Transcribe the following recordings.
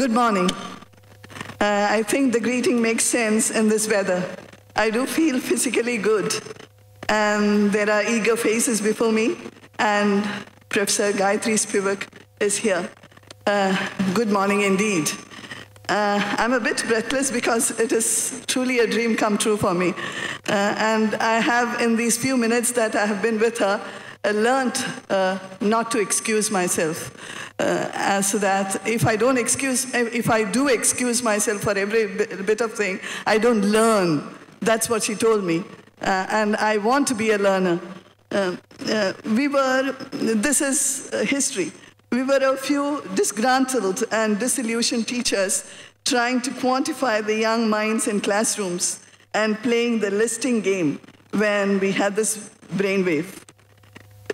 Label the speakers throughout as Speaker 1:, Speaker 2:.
Speaker 1: Good morning. I think the greeting makes sense in this weather. I do feel physically good. And there are eager faces before me, and Professor Gayatri Spivak is here. Good morning indeed. I'm a bit breathless because it is truly a dream come true for me. And I have, in these few minutes that I have been with her, learned not to excuse myself. So that if I do excuse myself for every bit of thing, I don't learn. That's what she told me. And I want to be a learner. This is history. We were a few disgruntled and disillusioned teachers trying to quantify the young minds in classrooms and playing the listing game when we had this brainwave.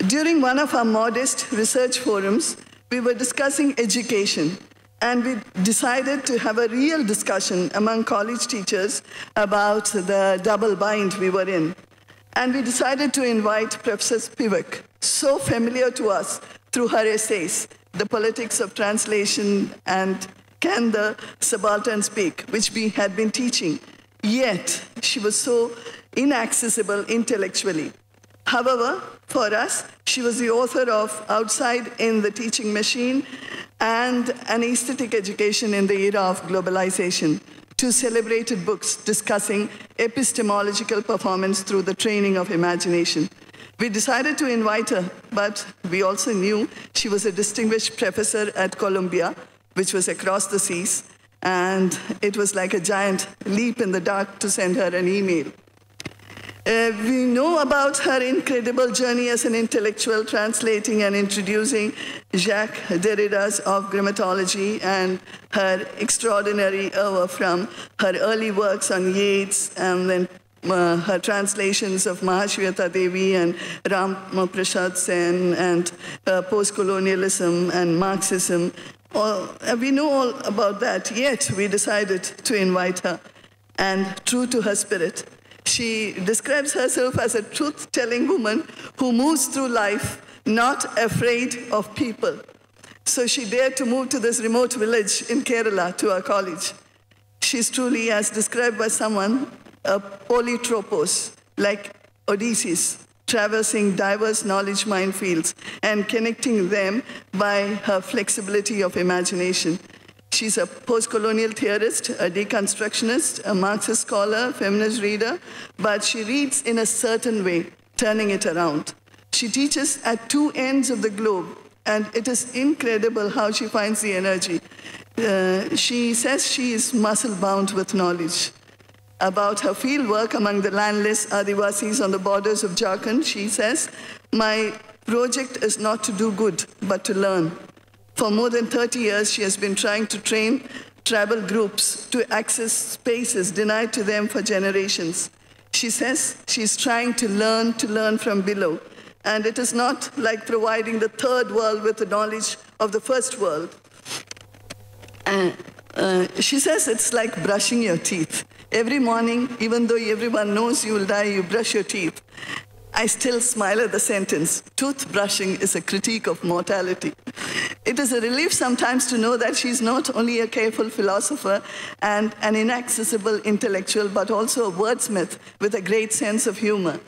Speaker 1: During one of our modest research forums, we were discussing education, and we decided to have a real discussion among college teachers about the double bind we were in. And we decided to invite Professor Spivak, so familiar to us through her essays, The Politics of Translation and Can the Subaltern Speak, which we had been teaching. Yet, she was so inaccessible intellectually. However, for us, she was the author of Outside in the Teaching Machine and An Aesthetic Education in the Era of Globalization, two celebrated books discussing epistemological performance through the training of imagination. We decided to invite her, but we also knew she was a distinguished professor at Columbia, which was across the seas, and it was like a giant leap in the dark to send her an email. We know about her incredible journey as an intellectual, translating and introducing Jacques Derrida's Of Grammatology and her extraordinary oeuvre from her early works on Yeats and then her translations of Mahashweta Devi and Ram Prasad Sen and post-colonialism and Marxism. We know all about that, yet we decided to invite her. And true to her spirit, she describes herself as a truth-telling woman who moves through life not afraid of people. So she dared to move to this remote village in Kerala to our college. She's truly, as described by someone, a polytropos, like Odysseus, traversing diverse knowledge minefields and connecting them by her flexibility of imagination. She's a post-colonial theorist, a deconstructionist, a Marxist scholar, feminist reader, but she reads in a certain way, turning it around. She teaches at two ends of the globe, and it is incredible how she finds the energy. She says she is muscle-bound with knowledge. About her field work among the landless Adivasis on the borders of Jharkhand, she says, "My project is not to do good, but to learn." For more than 30 years, she has been trying to train tribal groups to access spaces denied to them for generations. She says she's trying to learn from below. And it is not like providing the third world with the knowledge of the first world. She says it's like brushing your teeth. Every morning, even though everyone knows you will die, you brush your teeth. I still smile at the sentence, toothbrushing is a critique of mortality. It is a relief sometimes to know that she's not only a careful philosopher and an inaccessible intellectual, but also a wordsmith with a great sense of humor.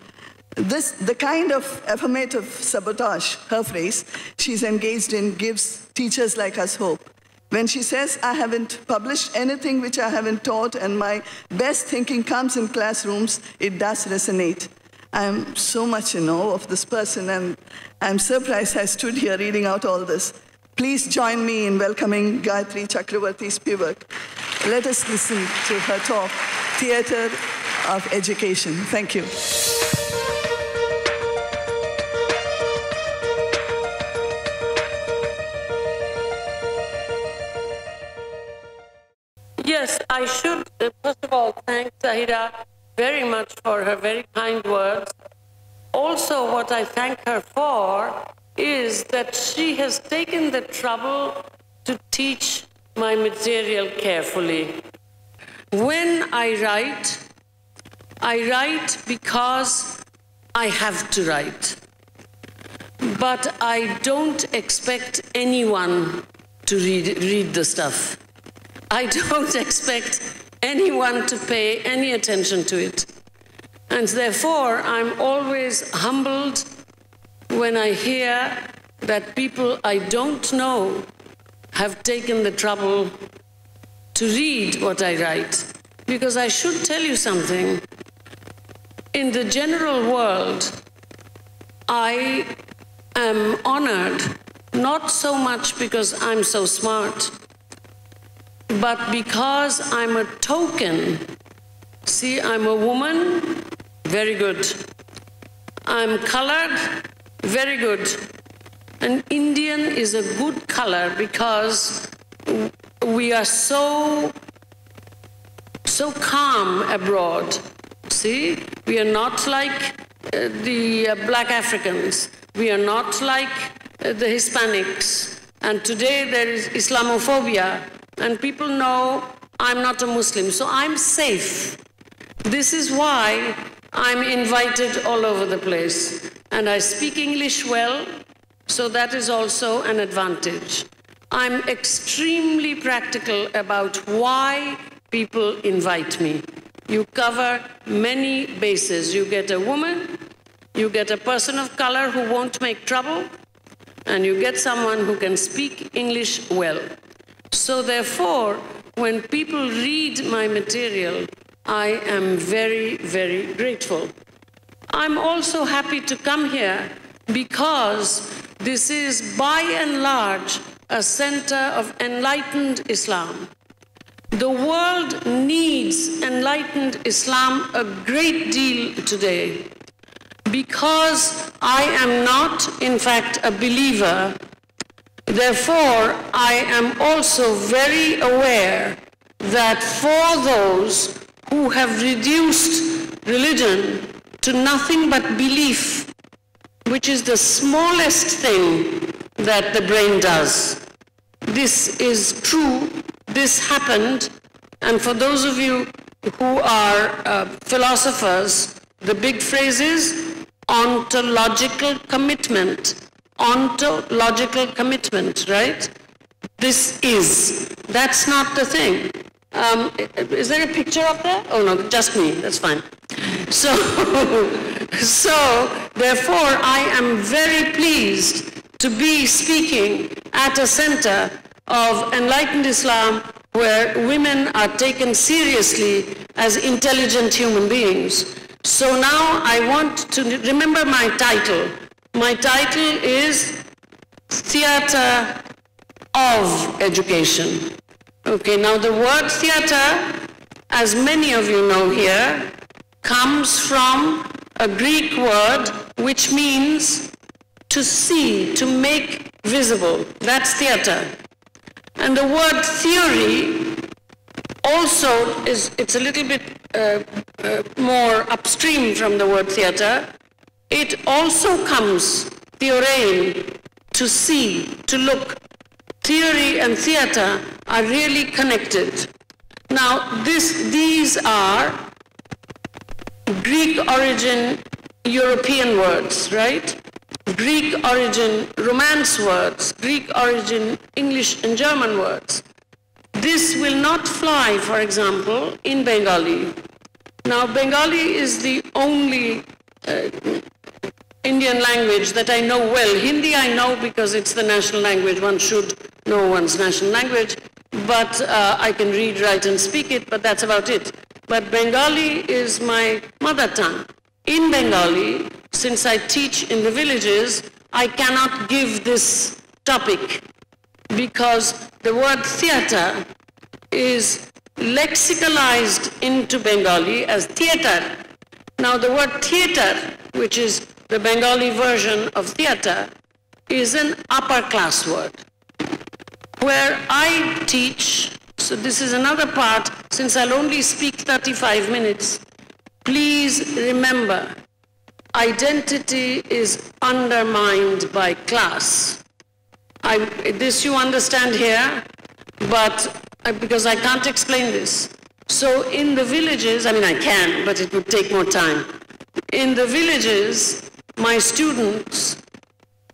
Speaker 1: The kind of affirmative sabotage, her phrase, she's engaged in gives teachers like us hope. When she says, "I haven't published anything which I haven't taught, and my best thinking comes in classrooms," it does resonate. I'm so much in awe of this person, and I'm surprised I stood here reading out all this. Please join me in welcoming Gayatri Chakravorty Spivak. Let us listen to her talk, Theater of Education. Thank you.
Speaker 2: Yes, I should, first of all, thank Zahira very much for her very kind words. Also, what I thank her for is that she has taken the trouble to teach my material carefully. When I write because I have to write. But I don't expect anyone to read the stuff. I don't expect anyone to pay any attention to it. And therefore, I'm always humbled when I hear that people I don't know have taken the trouble to read what I write. Because I should tell you something. In the general world, I am honored, not so much because I'm so smart, but because I'm a token. See, I'm a woman, very good. I'm colored, very good. An Indian is a good color because we are so calm abroad. See, we are not like the black Africans. We are not like the Hispanics. And today there is Islamophobia, and people know I'm not a Muslim, so I'm safe. This is why I'm invited all over the place. And I speak English well, so that is also an advantage. I'm extremely practical about why people invite me. You cover many bases. You get a woman, you get a person of color who won't make trouble, and you get someone who can speak English well. So therefore, when people read my material, I am very, very grateful. I'm also happy to come here because this is by and large a center of enlightened Islam. The world needs enlightened Islam a great deal today because I am not, in fact, a believer. Therefore, I am also very aware that for those who have reduced religion to nothing but belief, which is the smallest thing that the brain does. This is true, this happened, and for those of you who are philosophers, the big phrase is ontological commitment. Ontological commitment, right? This is. That's not the thing. Is there a picture up there? Oh no, just me, that's fine. So therefore, I am very pleased to be speaking at a center of enlightened Islam where women are taken seriously as intelligent human beings. So now I want to remember my title. My title is Theater of Education. Okay, now the word theater, as many of you know here, comes from a Greek word which means to see, to make visible. That's theater. And the word theory also is, it's a little bit more upstream from the word theater. It also comes, theorein, to see, to look. Theory and theater are really connected. Now, these are Greek origin European words, right? Greek origin Romance words, Greek origin English and German words. This will not fly, for example, in Bengali. Now, Bengali is the only Indian language that I know well. Hindi I know because it's the national language. One should know one's national language. But I can read, write, and speak it, but that's about it. But Bengali is my mother tongue. In Bengali, since I teach in the villages, I cannot give this topic because the word theater is lexicalized into Bengali as theater. Now the word theater, which is the Bengali version of theater, is an upper class word. Where I teach, so this is another part, since I'll only speak 35 minutes, please remember, identity is undermined by class. This you understand here, but because I can't explain this. So in the villages, I mean I can, but it would take more time. In the villages, my students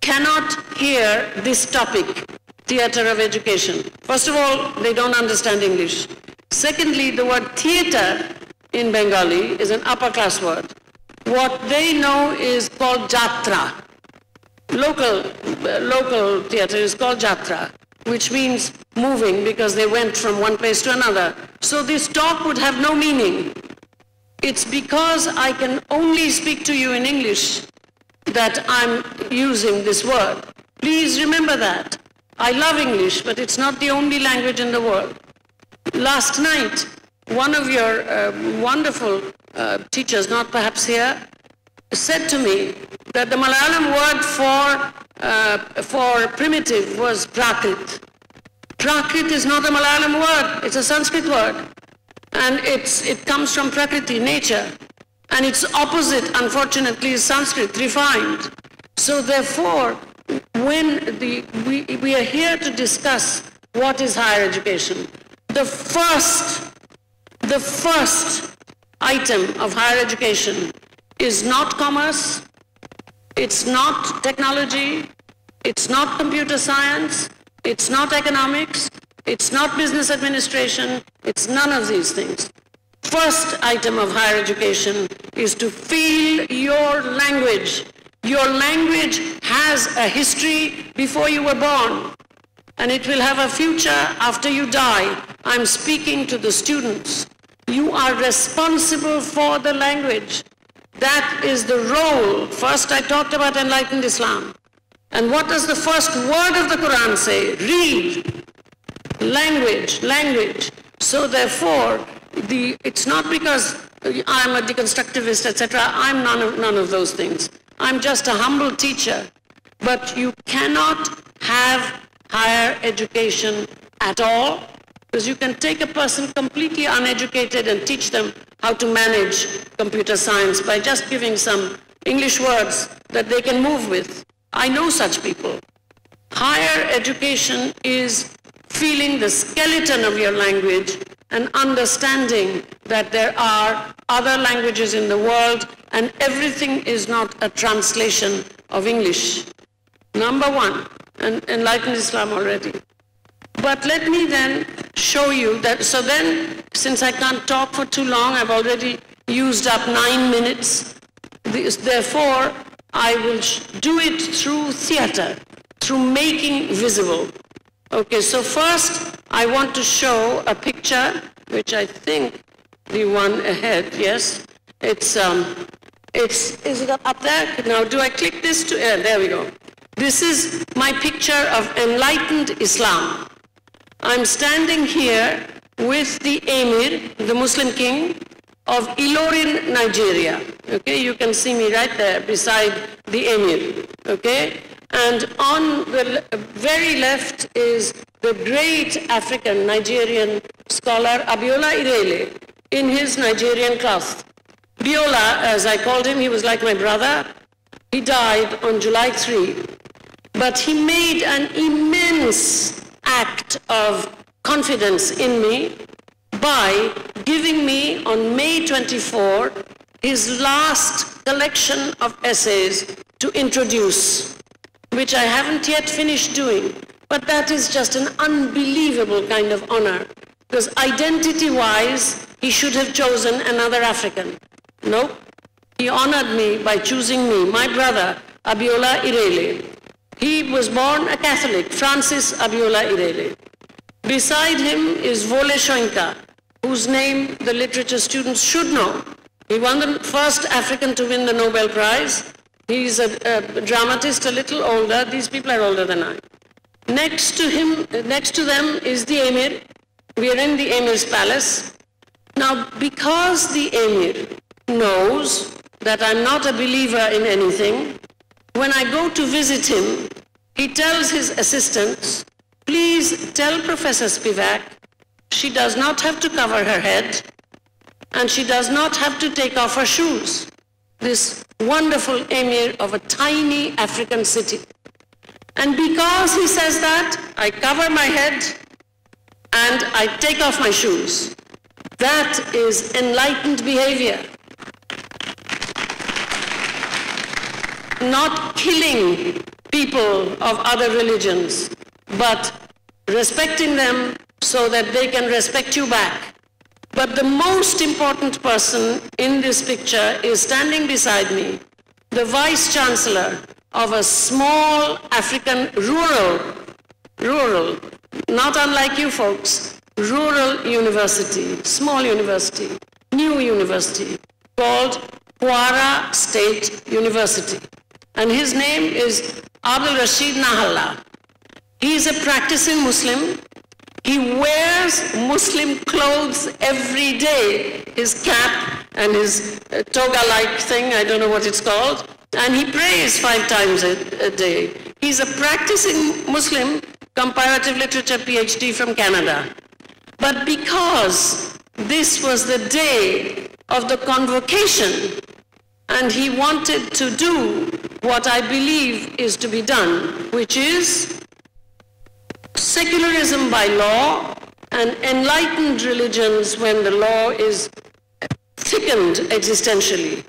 Speaker 2: cannot hear this topic theater of education. First of all, they don't understand English. Secondly, the word theater in Bengali is an upper class word. What they know is called jatra. Local theater is called jatra, which means moving because they went from one place to another. So this talk would have no meaning. It's because I can only speak to you in English that I'm using this word. Please remember that. I love English, but it's not the only language in the world. Last night, one of your wonderful teachers, not perhaps here, said to me that the Malayalam word for primitive was prakrit. Prakrit is not a Malayalam word, it's a Sanskrit word. And it comes from prakriti, nature. And its opposite, unfortunately, is Sanskrit, refined. So therefore, when we are here to discuss what is higher education, the first item of higher education is not commerce, it's not technology, it's not computer science, it's not economics, it's not business administration, it's none of these things. First item of higher education is to feel your language. Your language has a history before you were born, and it will have a future after you die. I'm speaking to the students. You are responsible for the language. That is the role. First I talked about enlightened Islam. And what does the first word of the Quran say? Read. Language, language. So therefore, it's not because I'm a deconstructivist, etc. I'm none of those things. I'm just a humble teacher. But you cannot have higher education at all, because you can take a person completely uneducated and teach them how to manage computer science by just giving some English words that they can move with. I know such people. Higher education is feeling the skeleton of your language and understanding that there are other languages in the world and everything is not a translation of English. Number one, and enlightened Islam already. But let me then show you that, so then, since I can't talk for too long, I've already used up 9 minutes. Therefore, I will do it through theater, through making visible. Okay, so first, I want to show a picture, which I think the one ahead, yes? Is it up there? Now, do I click this to, there we go. This is my picture of enlightened Islam. I'm standing here with the Emir, the Muslim king of Ilorin, Nigeria. Okay, you can see me right there beside the Emir. Okay, and on the very left is the great African Nigerian scholar Abiola Irele in his Nigerian cloth. Biola, as I called him, he was like my brother. He died on July 3. But he made an immense act of confidence in me by giving me on May 24 his last collection of essays to introduce, which I haven't yet finished doing. But that is just an unbelievable kind of honor, because identity-wise, he should have chosen another African. Nope. He honored me by choosing me, my brother, Abiola Irele. He was born a Catholic, Francis Abiola Irele. Beside him is Wole Soyinka, whose name the literature students should know. He won the first African to win the Nobel Prize. He's a dramatist, a little older. These people are older than I. Next to them is the Emir. We are in the Emir's palace. Now, because the Emir knows that I'm not a believer in anything, when I go to visit him, he tells his assistants, please tell Professor Spivak she does not have to cover her head and she does not have to take off her shoes. This wonderful Emir of a tiny African city. And because he says that, I cover my head and I take off my shoes. That is enlightened behavior. Not killing people of other religions, but respecting them so that they can respect you back. But the most important person in this picture is standing beside me, the Vice Chancellor of a small African rural, not unlike you folks, rural university, small university, new university, called Kwara State University. And his name is Abdul Rashid Nahalla. He is a practicing Muslim. He wears Muslim clothes every day, his cap and his toga-like thing, I don't know what it's called, and he prays 5 times a day. He's a practicing Muslim, comparative literature PhD from Canada. But because this was the day of the convocation, and he wanted to do what I believe is to be done, which is secularism by law and enlightened religions when the law is thickened existentially.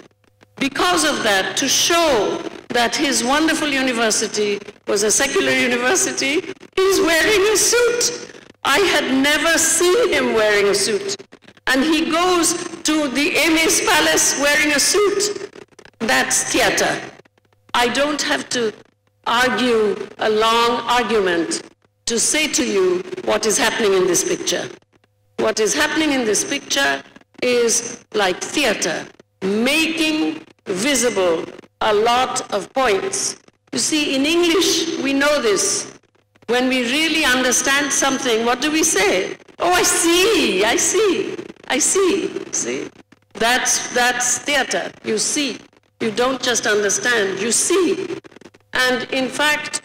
Speaker 2: Because of that, to show that his wonderful university was a secular university, he's wearing a suit. I had never seen him wearing a suit. And he goes to the Emir's palace wearing a suit. That's theater. I don't have to argue a long argument to say to you what is happening in this picture. What is happening in this picture is like theater, making visible a lot of points. You see, in English, we know this. When we really understand something, what do we say? Oh, I see, I see, I see. See? That's theater. You see. You don't just understand, you see. And in fact,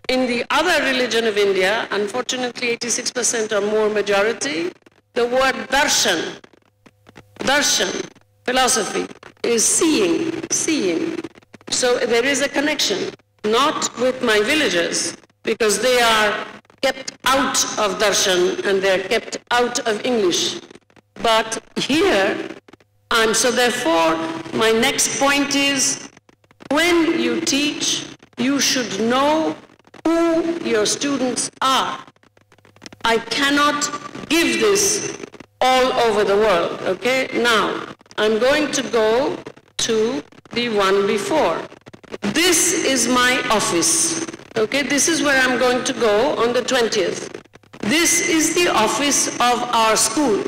Speaker 2: in the other religion of India, unfortunately 86% or more majority, the word darshan, philosophy, is seeing. So there is a connection, not with my villagers, because they are kept out of darshan and they're kept out of English. But here, so therefore, my next point is, when you teach, you should know who your students are. I cannot give this all over the world, okay? Now, I'm going to go to the one before. This is my office, okay? This is where I'm going to go on the 20th. This is the office of our school.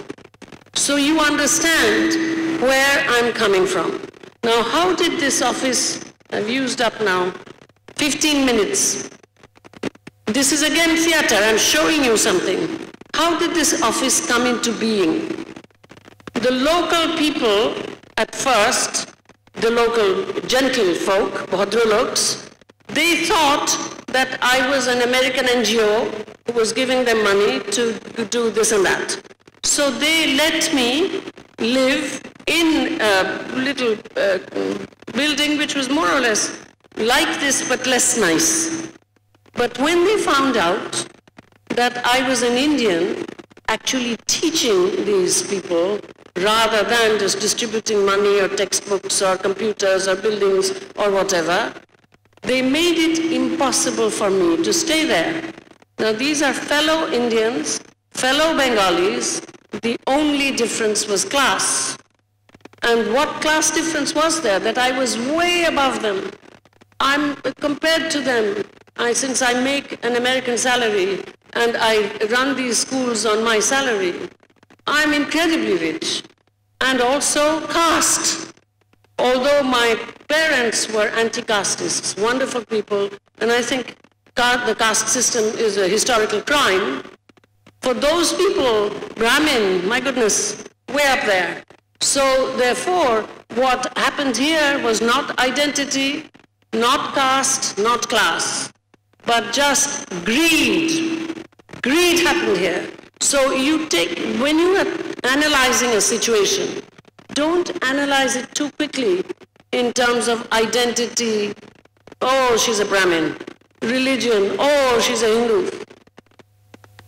Speaker 2: So you understand where I'm coming from. Now, how did this office, I've used up now 15 minutes. This is again theater, I'm showing you something. How did this office come into being? The local people, at first, the local gentle folk, Bhadraloks, they thought that I was an American NGO who was giving them money to do this and that. So they let me live in a little building which was more or less like this but less nice. But when they found out that I was an Indian actually teaching these people rather than just distributing money or textbooks or computers or buildings or whatever, they made it impossible for me to stay there. Now these are fellow Indians, fellow Bengalis. The only difference was class. And what class difference was there? That I was way above them. I'm compared to them. Since I make an American salary and I run these schools on my salary, I'm incredibly rich. And also caste. Although my parents were anti-castists, wonderful people, and I think the caste system is a historical crime. For those people, Brahmin, my goodness, way up there. So therefore, what happened here was not identity, not caste, not class, but just greed. Greed happened here. So when you are analyzing a situation, don't analyze it too quickly in terms of identity. Oh, she's a Brahmin. Religion. Oh, she's a Hindu.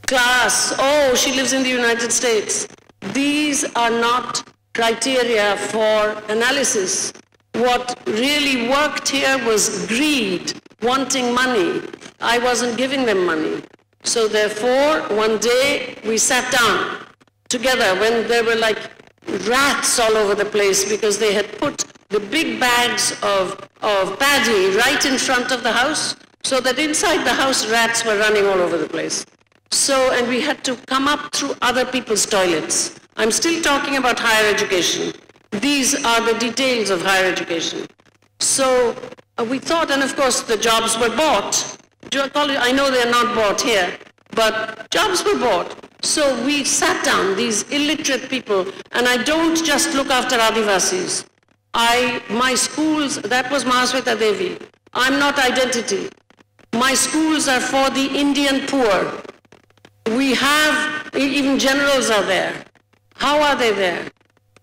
Speaker 2: Class. Oh, she lives in the United States. These are not criteria for analysis. What really worked here was greed, wanting money. I wasn't giving them money. So therefore, one day we sat down together when there were like rats all over the place because they had put the big bags of paddy right in front of the house, so that inside the house rats were running all over the place. So, and we had to come up through other people's toilets. I'm still talking about higher education. These are the details of higher education. So we thought, and of course the jobs were bought. I know they're not bought here, but jobs were bought. So we sat down, these illiterate people, and I don't just look after Adivasis. My schools, that was Mahasweta Devi. I'm not identity. My schools are for the Indian poor. We have, even generals are there. How are they there?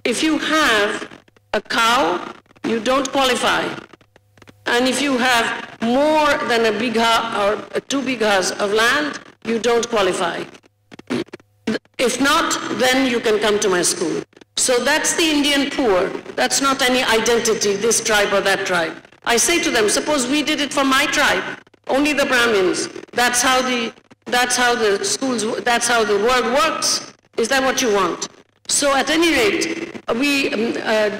Speaker 2: If you have a cow, you don't qualify. And if you have more than a bigha or 2 bighas of land, you don't qualify. If not, then you can come to my school. So that's the Indian poor. That's not any identity, this tribe or that tribe. I say to them, suppose we did it for my tribe, only the Brahmins. That's how the schools, that's how the world works. Is that what you want? So at any rate, we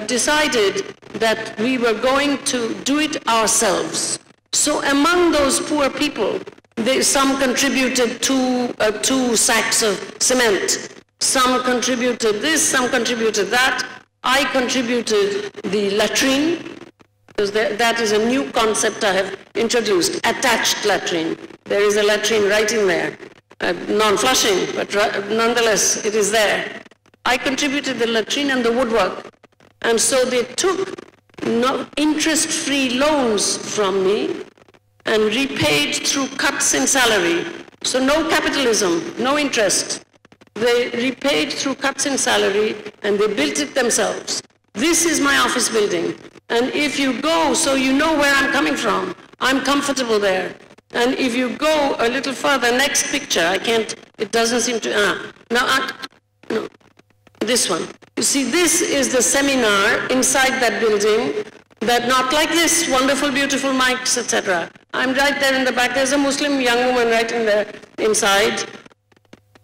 Speaker 2: decided that we were going to do it ourselves. So among those poor people, some contributed 2 sacks of cement. Some contributed this, some contributed that. I contributed the latrine, because that is a new concept I have introduced, attached latrine. There is a latrine right in there, non-flushing, but nonetheless it is there. I contributed the latrine and the woodwork. And so they took interest-free loans from me and repaid through cuts in salary. So no capitalism, no interest. They repaid through cuts in salary and they built it themselves. This is my office building. And if you go, so you know where I'm coming from, I'm comfortable there. And if you go a little further, next picture, I can't, it doesn't seem to, no, this one. You see, this is the seminar inside that building, that not like this, wonderful, beautiful mics, etc. I'm right there in the back. There's a Muslim young woman right in there inside.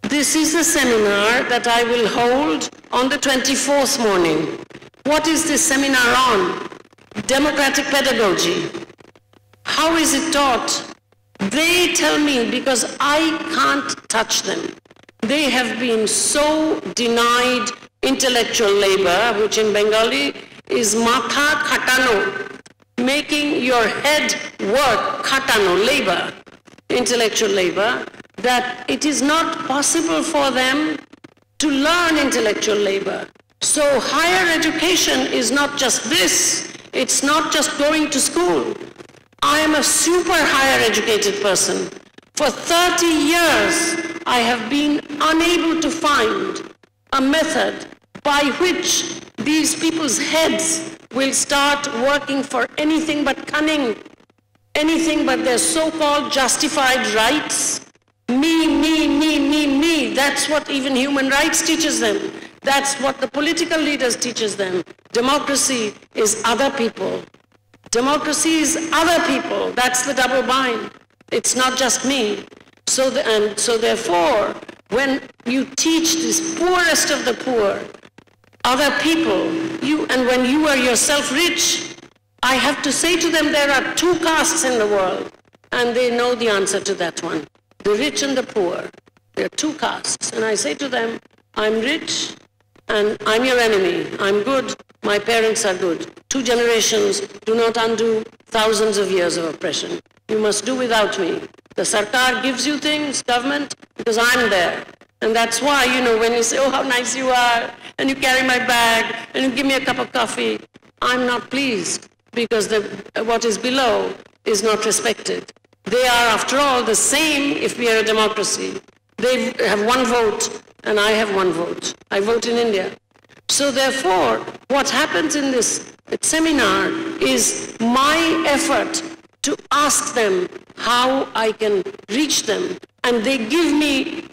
Speaker 2: This is the seminar that I will hold on the 24th morning. What is this seminar on? Democratic pedagogy. How is it taught? They tell me, because I can't touch them. They have been so denied intellectual labor, which in Bengali is matha khatano, making your head work, khatano, labor, intellectual labor, that it is not possible for them to learn intellectual labor. So higher education is not just this, it's not just going to school. I am a super higher educated person. For 30 years, I have been unable to find a method by which these people's heads will start working for anything but cunning, anything but their so-called justified rights. Me, that's what even human rights teaches them. That's what the political leaders teaches them. Democracy is other people. Democracy is other people. That's the double bind. It's not just me. So therefore, when you teach this poorest of the poor, other people, and when you are yourself rich, I have to say to them there are 2 castes in the world, and they know the answer to that one. The rich and the poor. There are 2 castes. And I say to them, I'm rich and I'm your enemy. I'm good, my parents are good. 2 generations do not undo thousands of years of oppression. You must do without me. The sarkar gives you things, government, because I'm there. And that's why, when you say, oh, how nice you are, and you carry my bag, and you give me a cup of coffee, I'm not pleased, because what is below is not respected. They are, after all, the same if we are a democracy. They have 1 vote, and I have 1 vote. I vote in India. So therefore, what happens in this seminar is my effort to ask them how I can reach them. And they give me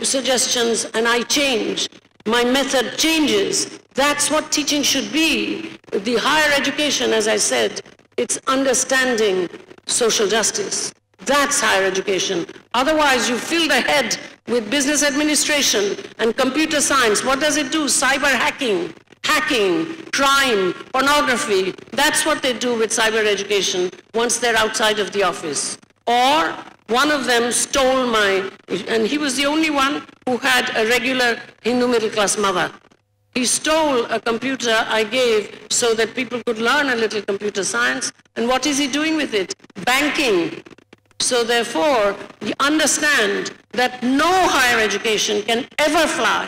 Speaker 2: suggestions, and I change. My method changes. That's what teaching should be. The higher education, as I said, it's understanding social justice. That's higher education. Otherwise, you fill the head with business administration and computer science. What does it do? Cyber hacking, crime, pornography. That's what they do with cyber education once they're outside of the office. Or one of them stole and he was the only one who had a regular Hindu middle class mother. He stole a computer I gave so that people could learn a little computer science. And what is he doing with it? Banking. So therefore, you understand that no higher education can ever fly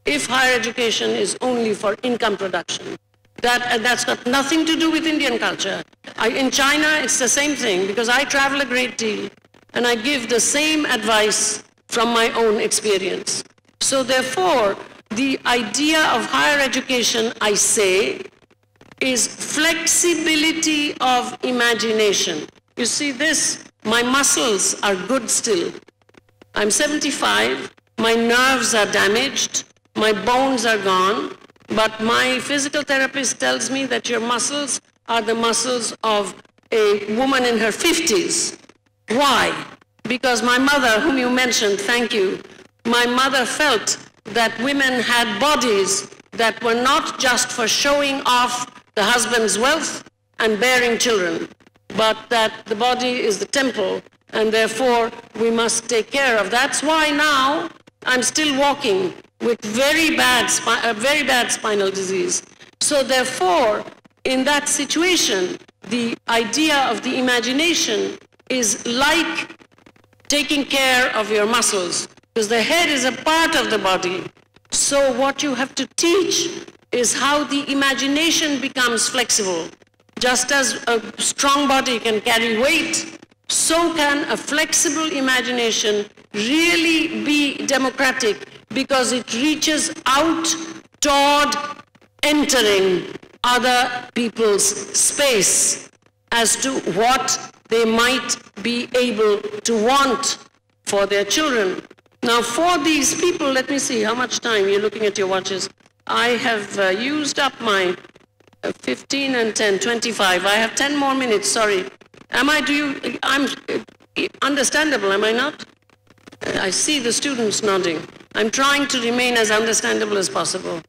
Speaker 2: if higher education is only for income production. That's got nothing to do with Indian culture. In China, it's the same thing, because I travel a great deal, and I give the same advice from my own experience. So therefore, the idea of higher education, I say, is flexibility of imagination. You see this, my muscles are good still. I'm 75, my nerves are damaged, my bones are gone, but my physical therapist tells me that your muscles are the muscles of a woman in her 50s. Why? Because my mother, whom you mentioned, thank you, my mother felt that women had bodies that were not just for showing off the husband's wealth and bearing children, but that the body is the temple, and therefore we must take care of. That's why now I'm still walking with very bad spinal disease. So therefore, in that situation, the idea of the imagination is like taking care of your muscles, because the head is a part of the body. So what you have to teach is how the imagination becomes flexible. Just as a strong body can carry weight, so can a flexible imagination really be democratic, because it reaches out toward entering other people's space as to what they might be able to want for their children. Now for these people, let me see how much time, you're looking at your watches. I have used up my 15 and 10, 25. I have 10 more minutes, sorry. I'm understandable, am I not? I see the students nodding. I'm trying to remain as understandable as possible.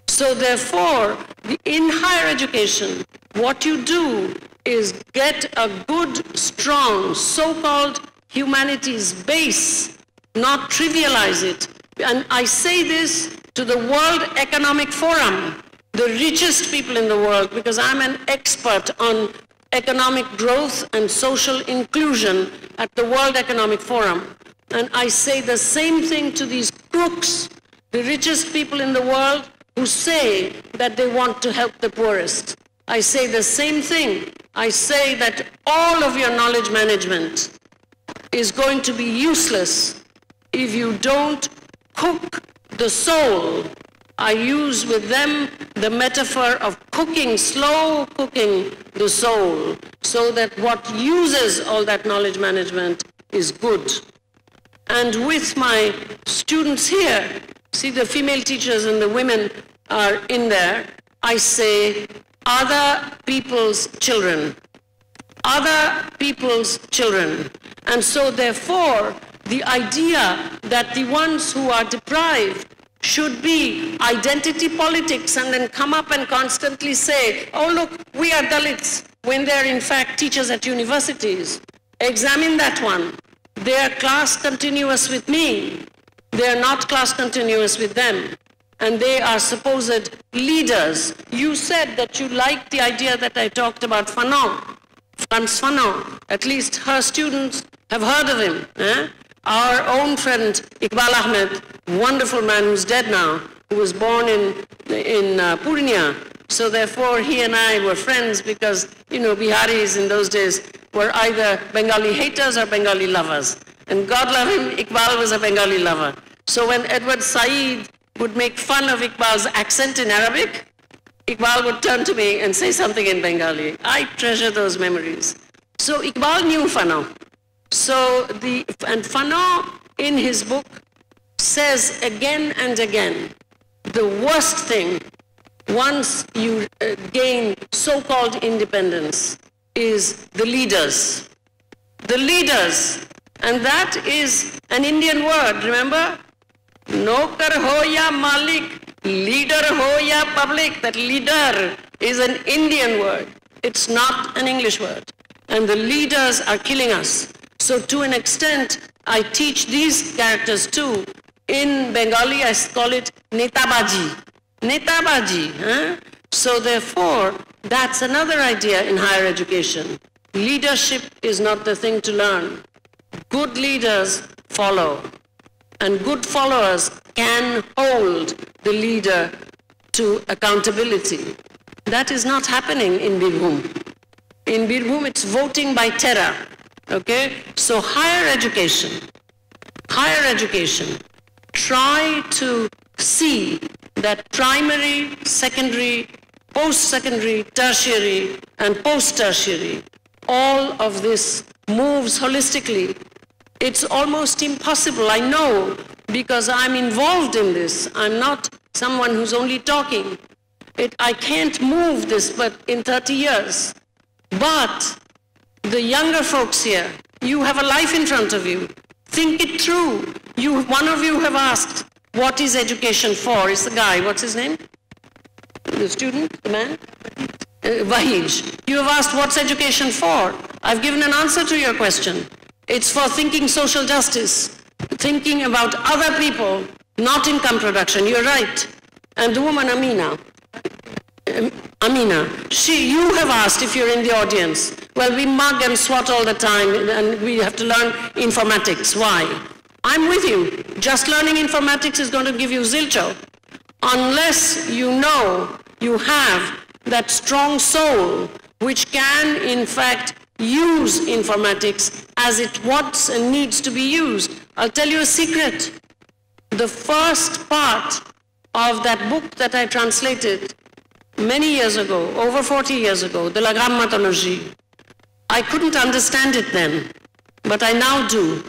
Speaker 2: So therefore, in higher education, what you do is get a good, strong, so-called humanities base, not trivialize it. And I say this to the World Economic Forum, the richest people in the world, because I'm an expert on economic growth and social inclusion at the World Economic Forum. And I say the same thing to these crooks, the richest people in the world who say that they want to help the poorest. I say the same thing. I say that all of your knowledge management is going to be useless if you don't cook the soul. I use with them the metaphor of cooking, slow cooking the soul, so that what uses all that knowledge management is good. And with my students here, see the female teachers and the women are in there, I say, other people's children. Other people's children. And so therefore, the idea that the ones who are deprived should be identity politics and then come up and constantly say, oh look, we are Dalits, when they're in fact teachers at universities. Examine that one. They are class continuous with me. They are not class continuous with them. And they are supposed leaders. You said that you liked the idea that I talked about Fanon, Frantz Fanon. At least her students have heard of him. Our own friend Iqbal Ahmed, wonderful man who's dead now, who was born in Purnia. So therefore he and I were friends because, you know, Biharis in those days were either Bengali haters or Bengali lovers. And God love him, Iqbal was a Bengali lover. So when Edward Said would make fun of Iqbal's accent in Arabic, Iqbal would turn to me and say something in Bengali. I treasure those memories. So Iqbal knew Fanon. And Fanon in his book says again and again, the worst thing once you gain so-called independence is the leaders. the leaders. And that is an Indian word, remember? Nokar ho ya malik, leader ho ya public. That leader is an Indian word. It's not an English word. And the leaders are killing us. So to an extent, I teach these characters too. In Bengali, I call it netabaji. Netabaji. Huh? So therefore, that's another idea in higher education. Leadership is not the thing to learn. Good leaders follow. And good followers can hold the leader to accountability. That is not happening in Birbhum. In Birbhum, it's voting by terror. Okay? So higher education, try to see that primary, secondary, post-secondary, tertiary, and post-tertiary, all of this moves holistically. It's almost impossible, I know, because I'm involved in this. I'm not someone who's only talking. I can't move this but in 30 years. But the younger folks here, you have a life in front of you. Think it through. One of you have asked, what is education for? It's the guy, what's his name? The student, the man? Vahij. You have asked, what's education for? I've given an answer to your question. It's for thinking social justice, thinking about other people, not income production. You're right. And the woman, Amina, you have asked if you're in the audience. Well, we mug and swat all the time, and we have to learn informatics. Why? I'm with you. Just learning informatics is going to give you zilcho. Unless you know you have that strong soul which can, in fact, use informatics as it wants and needs to be used. I'll tell you a secret. The first part of that book that I translated many years ago, over 40 years ago, the La Grammatologie, I couldn't understand it then, but I now do.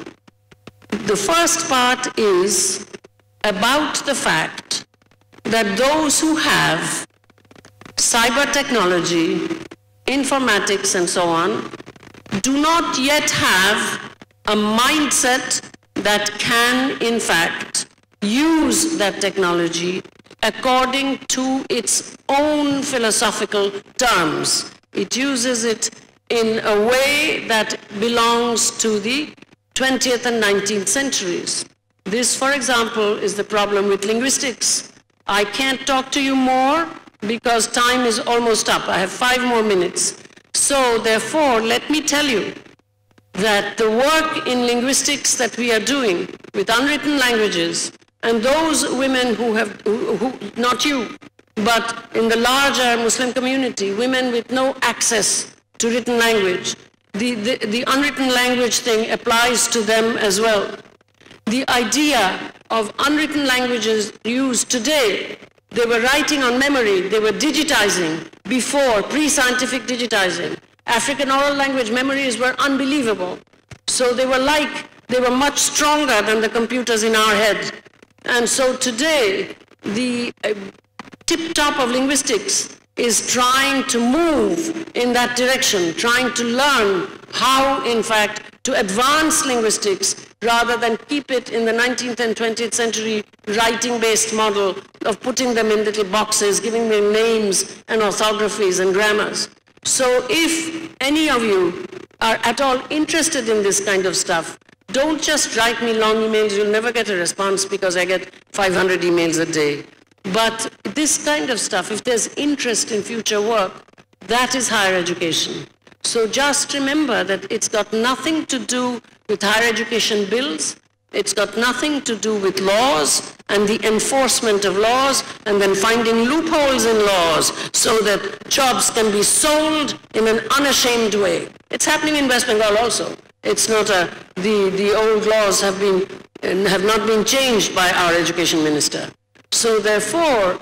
Speaker 2: The first part is about the fact that those who have cyber technology, informatics and so on, do not yet have a mindset that can, in fact, use that technology according to its own philosophical terms. It uses it in a way that belongs to the 20th and 19th centuries. This, for example, is the problem with linguistics. I can't talk to you more because time is almost up. I have 5 more minutes. So therefore, let me tell you that the work in linguistics that we are doing with unwritten languages, and those women who not you, but in the larger Muslim community, women with no access to written language, the unwritten language thing applies to them as well. The idea of unwritten languages used today, they were writing on memory, they were digitizing before, pre-scientific digitizing. African oral language memories were unbelievable. So they were much stronger than the computers in our head. And so today, the tip-top of linguistics is trying to move in that direction, trying to learn how, in fact, to advance linguistics rather than keep it in the 19th and 20th century writing-based model of putting them in little boxes, giving them names and orthographies and grammars. So if any of you are at all interested in this kind of stuff, don't just write me long emails. You'll never get a response because I get 500 emails a day. But this kind of stuff, if there's interest in future work, that is higher education. So just remember that it's got nothing to do with higher education bills. It's got nothing to do with laws and the enforcement of laws and then finding loopholes in laws so that jobs can be sold in an unashamed way. It's happening in West Bengal also. It's not the old laws have not been changed by our education minister. So therefore,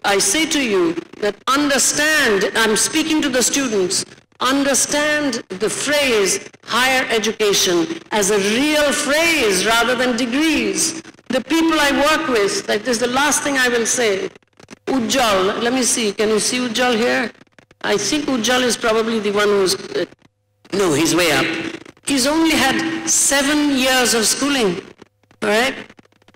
Speaker 2: I say to you that understand, I'm speaking to the students, understand the phrase higher education as a real phrase rather than degrees. The people I work with, that is the last thing I will say. Ujjal, let me see, can you see Ujjal here? I think Ujjal is probably the one who's, no, he's way up. He's only had 7 years of schooling, all right?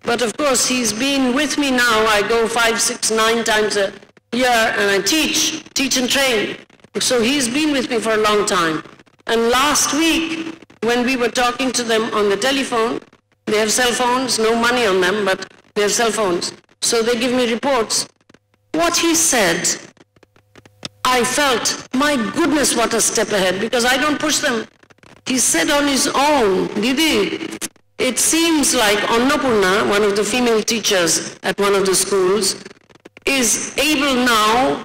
Speaker 2: But of course, he's been with me now. I go 5, 6, 9 times a year and I teach and train. So he's been with me for a long time. And last week, when we were talking to them on the telephone, they have cell phones, no money on them, but they have cell phones. So they give me reports. What he said, I felt, my goodness, what a step ahead, because I don't push them. He said on his own, Didi, it seems like Annapurna, one of the female teachers at one of the schools, is able now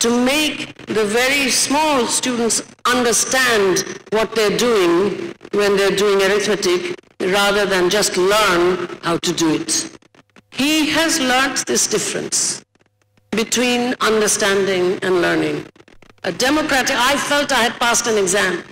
Speaker 2: to make the very small students understand what they're doing when they're doing arithmetic, rather than just learn how to do it. He has learnt this difference between understanding and learning. I felt I had passed an exam,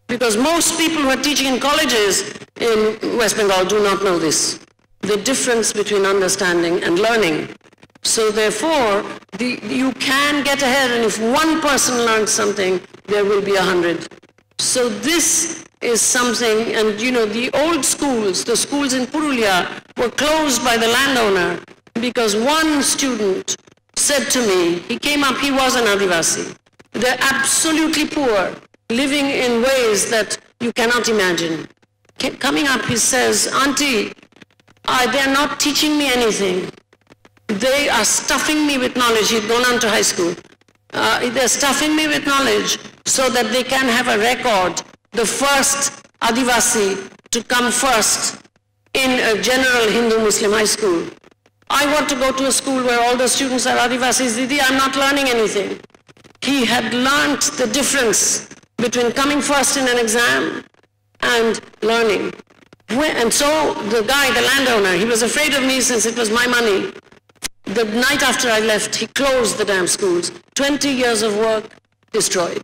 Speaker 2: because most people who are teaching in colleges in West Bengal do not know this, the difference between understanding and learning. So therefore, you can get ahead, and if one person learns something, there will be 100. So this is something, and you know, the old schools, the schools in Purulia, were closed by the landowner because one student said to me, he came up, he was an Adivasi. They're absolutely poor, living in ways that you cannot imagine. Coming up, he says, Auntie, they're not teaching me anything. They are stuffing me with knowledge. He'd gone on to high school. They're stuffing me with knowledge so that they can have a record, the first Adivasi to come first in a general Hindu-Muslim high school. I want to go to a school where all the students are Adivasis. Didi, I'm not learning anything. He had learnt the difference between coming first in an exam and learning. And so the guy, the landowner, he was afraid of me since it was my money. The night after I left, he closed the damn schools. 20 years of work destroyed.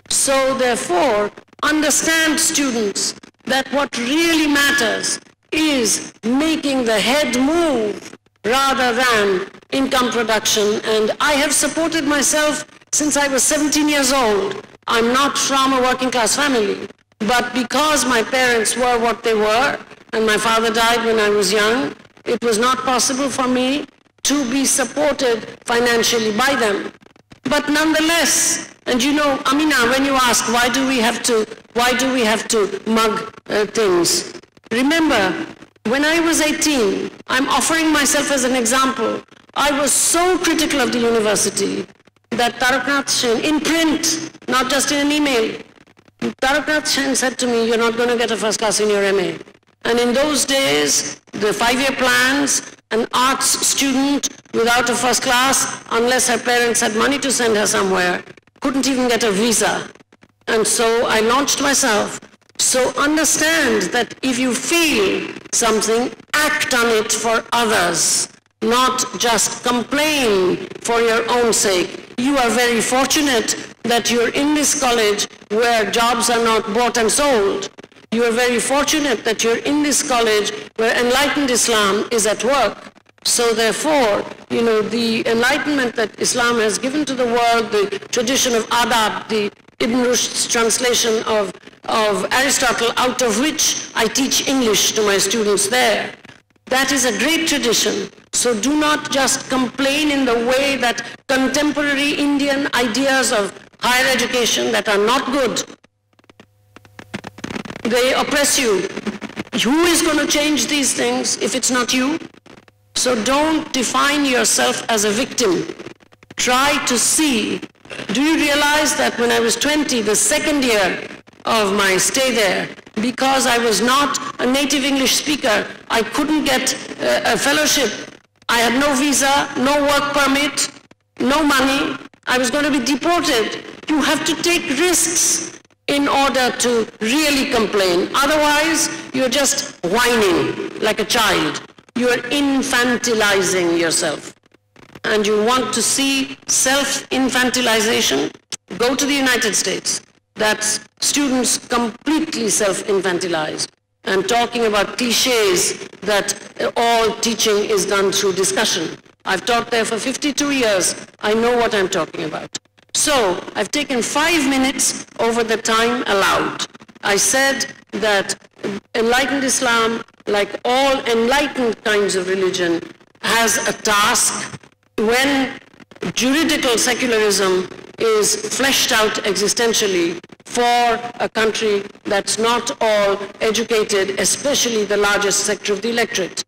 Speaker 2: So therefore, understand, students, that what really matters is making the head move rather than income production. And I have supported myself since I was 17 years old. I'm not from a working class family, but because my parents were what they were, and my father died when I was young, it was not possible for me to be supported financially by them. But nonetheless, and you know, Amina, when you ask, why do we have to mug things? Remember, when I was 18, I'm offering myself as an example. I was so critical of the university that Taraknath Sen, in print, not just in an email, Taraknath Sen said to me, you're not going to get a first class in your MA. And in those days, the 5-year plans, an arts student without a first class, unless her parents had money to send her somewhere, couldn't even get a visa. And so I launched myself. So understand that if you feel something, act on it for others, not just complain for your own sake. You are very fortunate that you're in this college where jobs are not bought and sold. You are very fortunate that you're in this college where enlightened Islam is at work. So therefore, you know, the enlightenment that Islam has given to the world, the tradition of adab, the Ibn Rushd's translation of Aristotle, out of which I teach English to my students there. That is a great tradition. So do not just complain in the way that contemporary Indian ideas of higher education that are not good, they oppress you. Who is going to change these things if it's not you? So don't define yourself as a victim. Try to see. Do you realize that when I was 20, the second year of my stay there, because I was not a native English speaker, I couldn't get a fellowship. I had no visa, no work permit, no money. I was going to be deported. You have to take risks in order to really complain. Otherwise, you're just whining like a child. You're infantilizing yourself. And you want to see self-infantilization? Go to the United States. That's students completely self-infantilized and talking about cliches that all teaching is done through discussion. I've taught there for 52 years. I know what I'm talking about. So I've taken 5 minutes over the time allowed. I said that enlightened Islam, like all enlightened kinds of religion, has a task when juridical secularism is fleshed out existentially for a country that's not all educated, especially the largest sector of the electorate.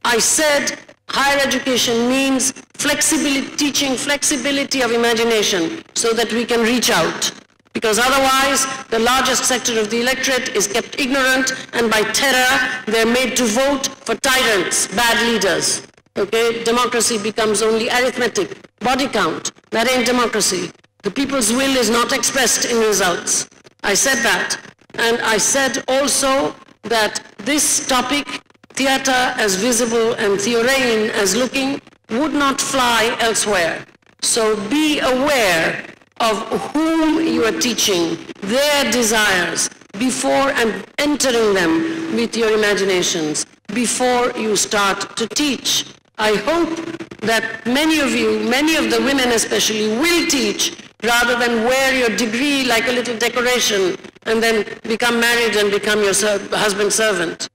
Speaker 2: I said higher education means flexibility, teaching flexibility of imagination so that we can reach out. Because otherwise, the largest sector of the electorate is kept ignorant, and by terror, they're made to vote for tyrants, bad leaders. Okay? Democracy becomes only arithmetic, body count. That ain't democracy. The people's will is not expressed in results. I said that. And I said also that this topic, theater as visible and theorein as looking, would not fly elsewhere. So be aware of whom you are teaching, their desires, before and entering them with your imaginations, before you start to teach. I hope that many of you, many of the women especially, will teach rather than wear your degree like a little decoration and then become married and become your husband's servant.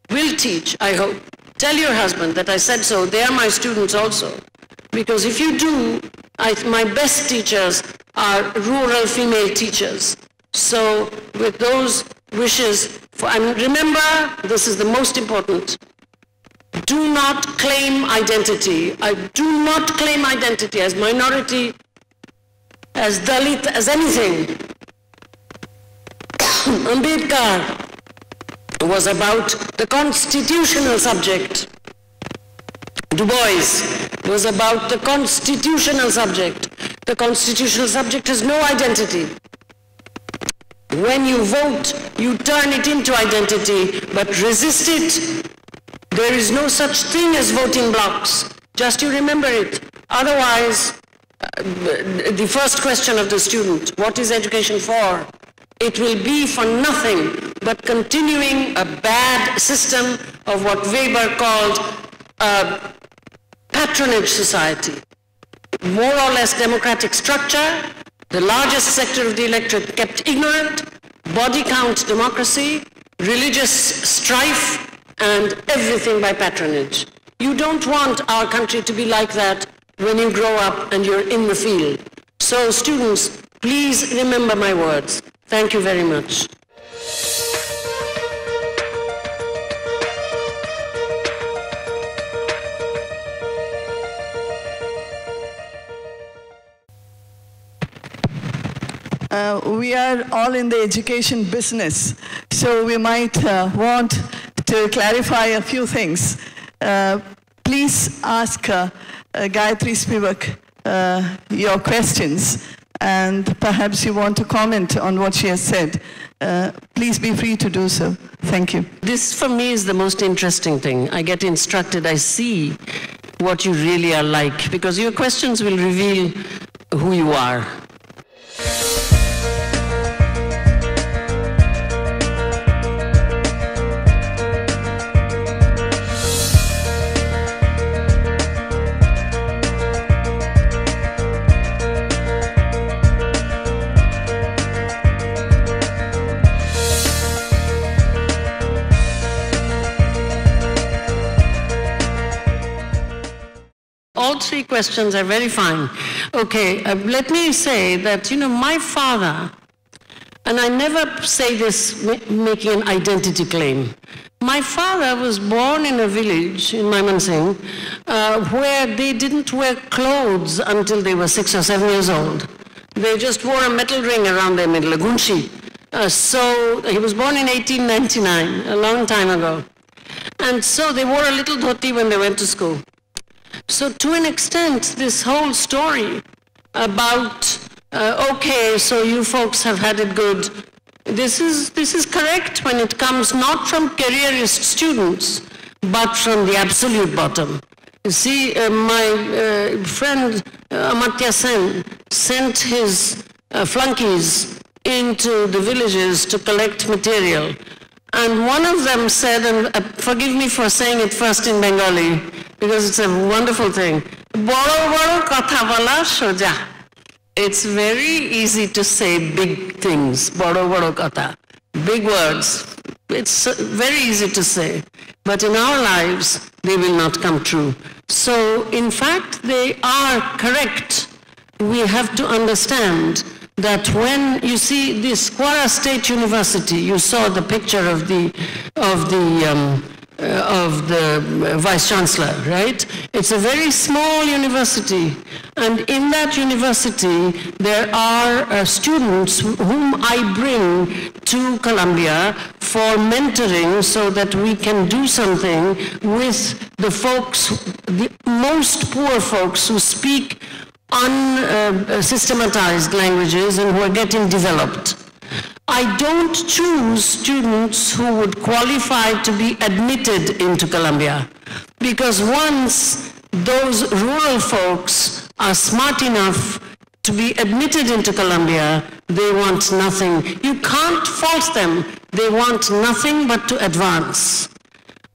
Speaker 2: Will teach, I hope. Tell your husband that I said so. They are my students also. Because if you do, my best teachers are rural female teachers. So with those wishes, and remember, this is the most important, do not claim identity. I do not claim identity as minority, as Dalit, as anything. Ambedkar was about the constitutional subject. Du Bois was about the constitutional subject. The constitutional subject has no identity. When you vote, you turn it into identity, but resist it. There is no such thing as voting blocks. Just you remember it. Otherwise, the first question of the student, what is education for? It will be for nothing but continuing a bad system of what Weber called a patronage society. More or less democratic structure, the largest sector of the electorate kept ignorant, body count democracy, religious strife, and everything by patronage. You don't want our country to be like that when you grow up and you're in the field. So students, please remember my words. Thank you very much.
Speaker 1: We are all in the education business, so we might want to clarify a few things. Please ask Gayatri Spivak your questions, and perhaps you want to comment on what she has said. Please be free to do so. Thank you.
Speaker 2: This for me is the most interesting thing. I get instructed, I see what you really are like, because your questions will reveal who you are. All three questions are very fine. Okay, let me say that, my father, and I never say this making an identity claim. My father was born in a village in Mymensingh where they didn't wear clothes until they were 6 or 7 years old. They just wore a metal ring around their middle, a gunshi. So he was born in 1899, a long time ago. And so they wore a little dhoti when they went to school. So to an extent, this whole story about, okay, so you folks have had it good, this is correct when it comes not from careerist students, but from the absolute bottom. You see, my friend Amartya Sen sent his flunkies into the villages to collect material. And one of them said, and forgive me for saying it first in Bengali, because it's a wonderful thing. Boro boro kotha bola soja. It's very easy to say big things, boro boro kotha. big words. It's very easy to say, but in our lives, they will not come true. So, in fact, they are correct. We have to understand that when you see this Kwara State University, you saw the picture of the Vice Chancellor, right? It's a very small university, and in that university there are students whom I bring to Columbia for mentoring so that we can do something with the folks, the most poor folks who speak unsystematized languages and who are getting developed. I don't choose students who would qualify to be admitted into Columbia, because once those rural folks are smart enough to be admitted into Columbia, they want nothing. You can't force them. They want nothing but to advance.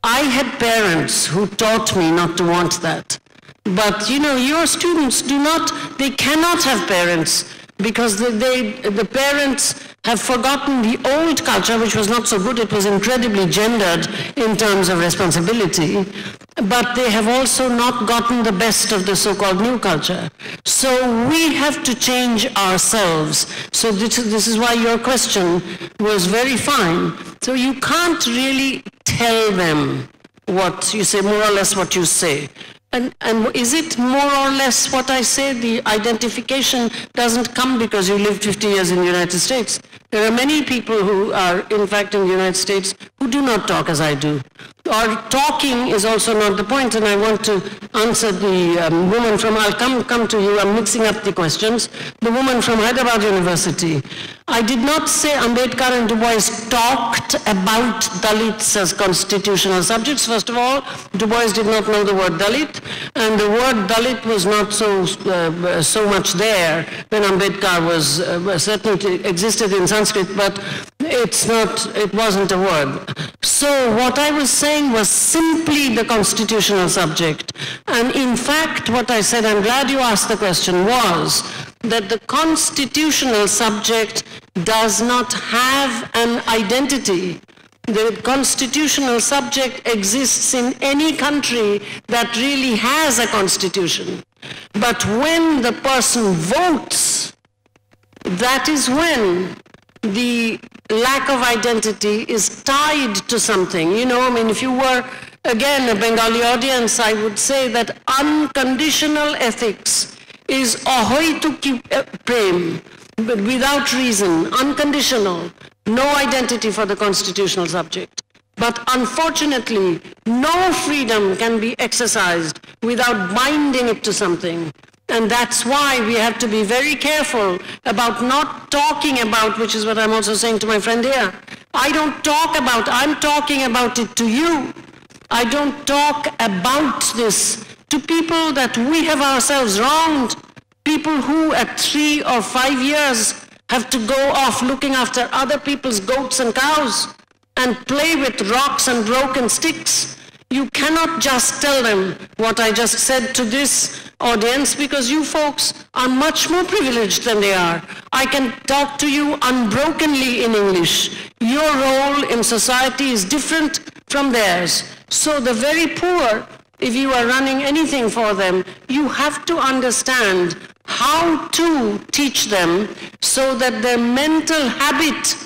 Speaker 2: I had parents who taught me not to want that. But you know, your students they cannot have parents, because the parents have forgotten the old culture, which was not so good. It was incredibly gendered in terms of responsibility, but they have also not gotten the best of the so-called new culture. So we have to change ourselves. So this is why your question was very fine. So you can't really tell them what you say, more or less what you say. And is it more or less what I say? The identification doesn't come because you lived 50 years in the United States. There are many people who are, in fact, in the United States who do not talk as I do. Or talking is also not the point, and I want to answer the woman from, I'll come to you, I'm mixing up the questions. The woman from Hyderabad University. I did not say Ambedkar and Du Bois talked about Dalits as constitutional subjects. First of all, Du Bois did not know the word Dalit, and the word Dalit was not so much there when Ambedkar was, certainly existed in Sanskrit, but it wasn't a word. So what I was saying was simply the constitutional subject. And in fact, what I said, I'm glad you asked the question, was that the constitutional subject does not have an identity. The constitutional subject exists in any country that really has a constitution. But when the person votes, that is when the lack of identity is tied to something. You know, I mean, if you were, again, a Bengali audience, I would say that unconditional ethics is ahoituki prem, but without reason, unconditional, no identity for the constitutional subject. But unfortunately, no freedom can be exercised without binding it to something. And that's why we have to be very careful about not talking about, which is what I'm also saying to my friend here. I'm talking about it to you. I don't talk about this to people that we have ourselves wronged. People who at 3 or 5 years have to go off looking after other people's goats and cows and play with rocks and broken sticks. You cannot just tell them what I just said to this audience, because you folks are much more privileged than they are. I can talk to you unbrokenly in English. Your role in society is different from theirs. So the very poor, if you are running anything for them, you have to understand how to teach them so that their mental habit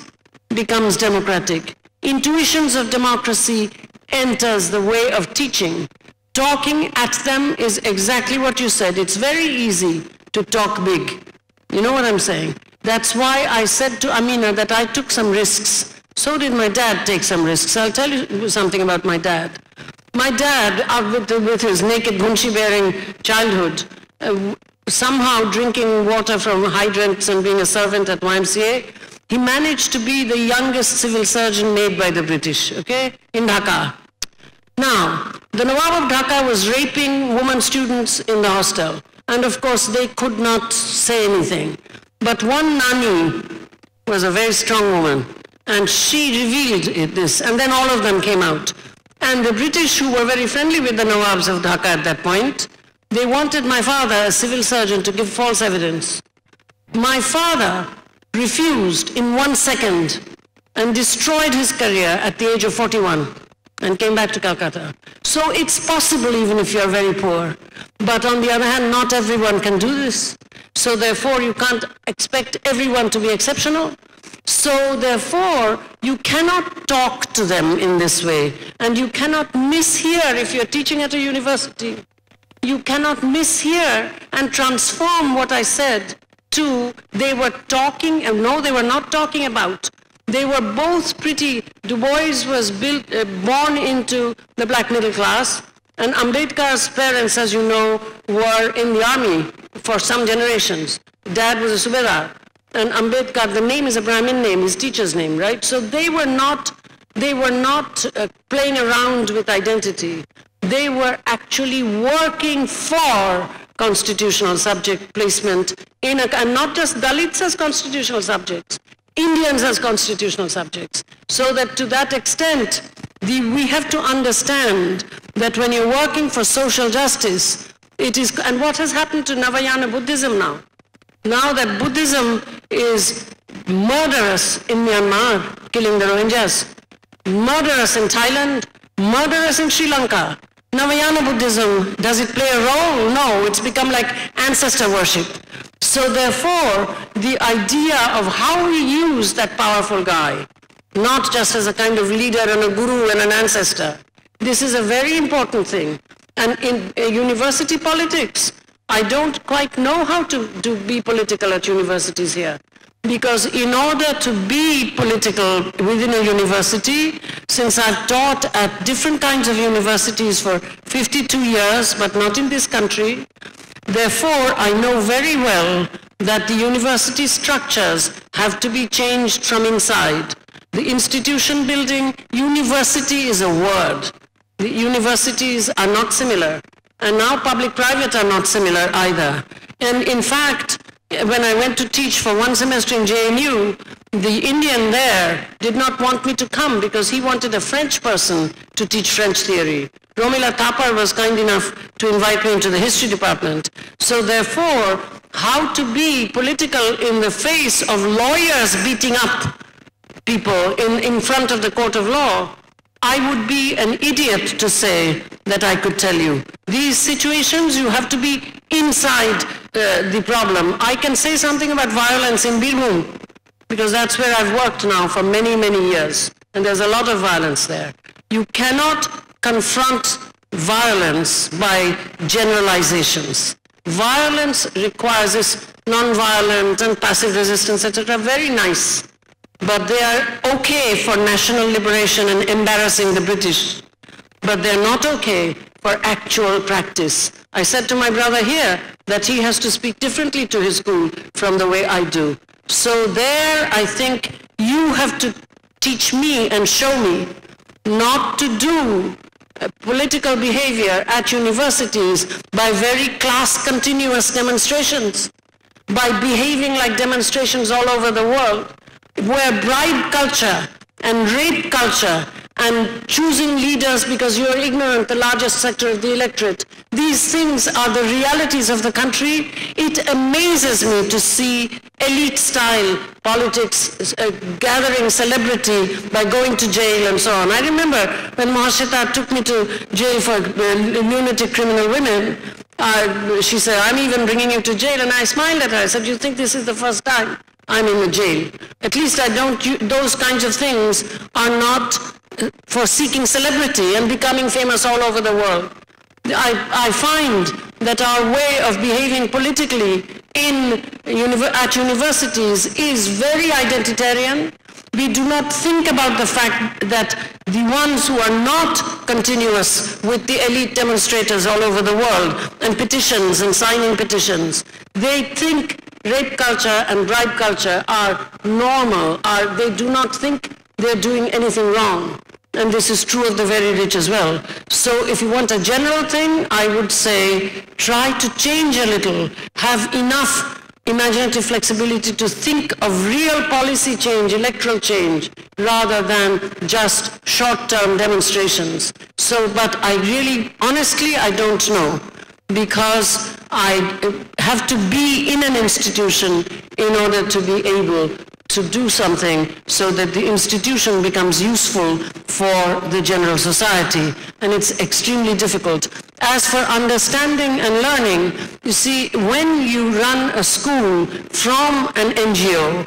Speaker 2: becomes democratic. Intuitions of democracy enters the way of teaching. Talking at them is exactly what you said. It's very easy to talk big. You know what I'm saying? That's why I said to Amina that I took some risks. So did my dad take some risks. I'll tell you something about my dad. My dad, with his naked bunchi-bearing childhood, somehow drinking water from hydrants and being a servant at YMCA, he managed to be the youngest civil surgeon made by the British, okay, in Dhaka. Now, the Nawab of Dhaka was raping women students in the hostel. And of course, they could not say anything. But one Nani was a very strong woman, and she revealed this, and then all of them came out. And the British, who were very friendly with the Nawabs of Dhaka at that point, they wanted my father, a civil surgeon, to give false evidence. My father refused in 1 second and destroyed his career at the age of 41 and came back to Calcutta. So it's possible even if you're very poor. But on the other hand, not everyone can do this. So therefore, you can't expect everyone to be exceptional. So therefore, you cannot talk to them in this way. And you cannot mishear if you're teaching at a university. You cannot mishear and transform what I said to they were talking, and no, they were not talking about. They were both pretty. Du Bois was born into the black middle class, and Ambedkar's parents, as you know, were in the army for some generations. Dad was a Subedar, and Ambedkar, the name is a Brahmin name, his teacher's name, right? So they were not playing around with identity. They were actually working for constitutional subject placement and not just Dalits as constitutional subjects, Indians as constitutional subjects. So that to that extent, we have to understand that when you're working for social justice, it is, and what has happened to Navayana Buddhism now? Now that Buddhism is murderous in Myanmar, killing the Rohingyas, murderous in Thailand, murderous in Sri Lanka, Navayana Buddhism, does it play a role? No, it's become like ancestor worship. So therefore, the idea of how we use that powerful guy, not just as a kind of leader and a guru and an ancestor, this is a very important thing. And in university politics, I don't quite know how to be political at universities here. Because in order to be political within a university, since I've taught at different kinds of universities for 52 years, but not in this country, therefore I know very well that the university structures have to be changed from inside. The institution building, university is a word. The universities are not similar. And now public-private are not similar either. And in fact, when I went to teach for one semester in JNU, the Indian there did not want me to come because he wanted a French person to teach French theory. Romila Thapar was kind enough to invite me into the history department. So therefore, how to be political in the face of lawyers beating up people in front of the court of law, I would be an idiot to say that I could tell you. These situations, you have to be inside the problem. I can say something about violence in Birbhum, because that's where I've worked now for many, many years. And there's a lot of violence there. You cannot confront violence by generalizations. Violence requires this non-violent and passive resistance, etc. Very nice. But they are okay for national liberation and embarrassing the British. But they're not okay for actual practice. I said to my brother here that he has to speak differently to his school from the way I do. So there, I think you have to teach me and show me not to do political behavior at universities by very class-continuous demonstrations, by behaving like demonstrations all over the world, where bribe culture and rape culture and choosing leaders because you are ignorant, the largest sector of the electorate, these things are the realities of the country. It amazes me to see elite-style politics gathering celebrity by going to jail and so on. I remember when Mahashita took me to jail for lunatic criminal women, she said, "I'm even bringing you to jail," and I smiled at her. I said, "You think this is the first time I'm in a jail? At least I don't, those kinds of things are not for seeking celebrity and becoming famous all over the world." I find that our way of behaving politically at universities is very identitarian. We do not think about the fact that the ones who are not continuous with the elite demonstrators all over the world and petitions and signing petitions, they think rape culture and bribe culture are normal, they do not think they're doing anything wrong. And this is true of the very rich as well. So if you want a general thing, I would say try to change a little, have enough imaginative flexibility to think of real policy change, electoral change, rather than just short-term demonstrations. So, but I really, honestly, I don't know, because I have to be in an institution in order to be able to do something so that the institution becomes useful for the general society, and it's extremely difficult. As for understanding and learning, you see, when you run a school from an NGO,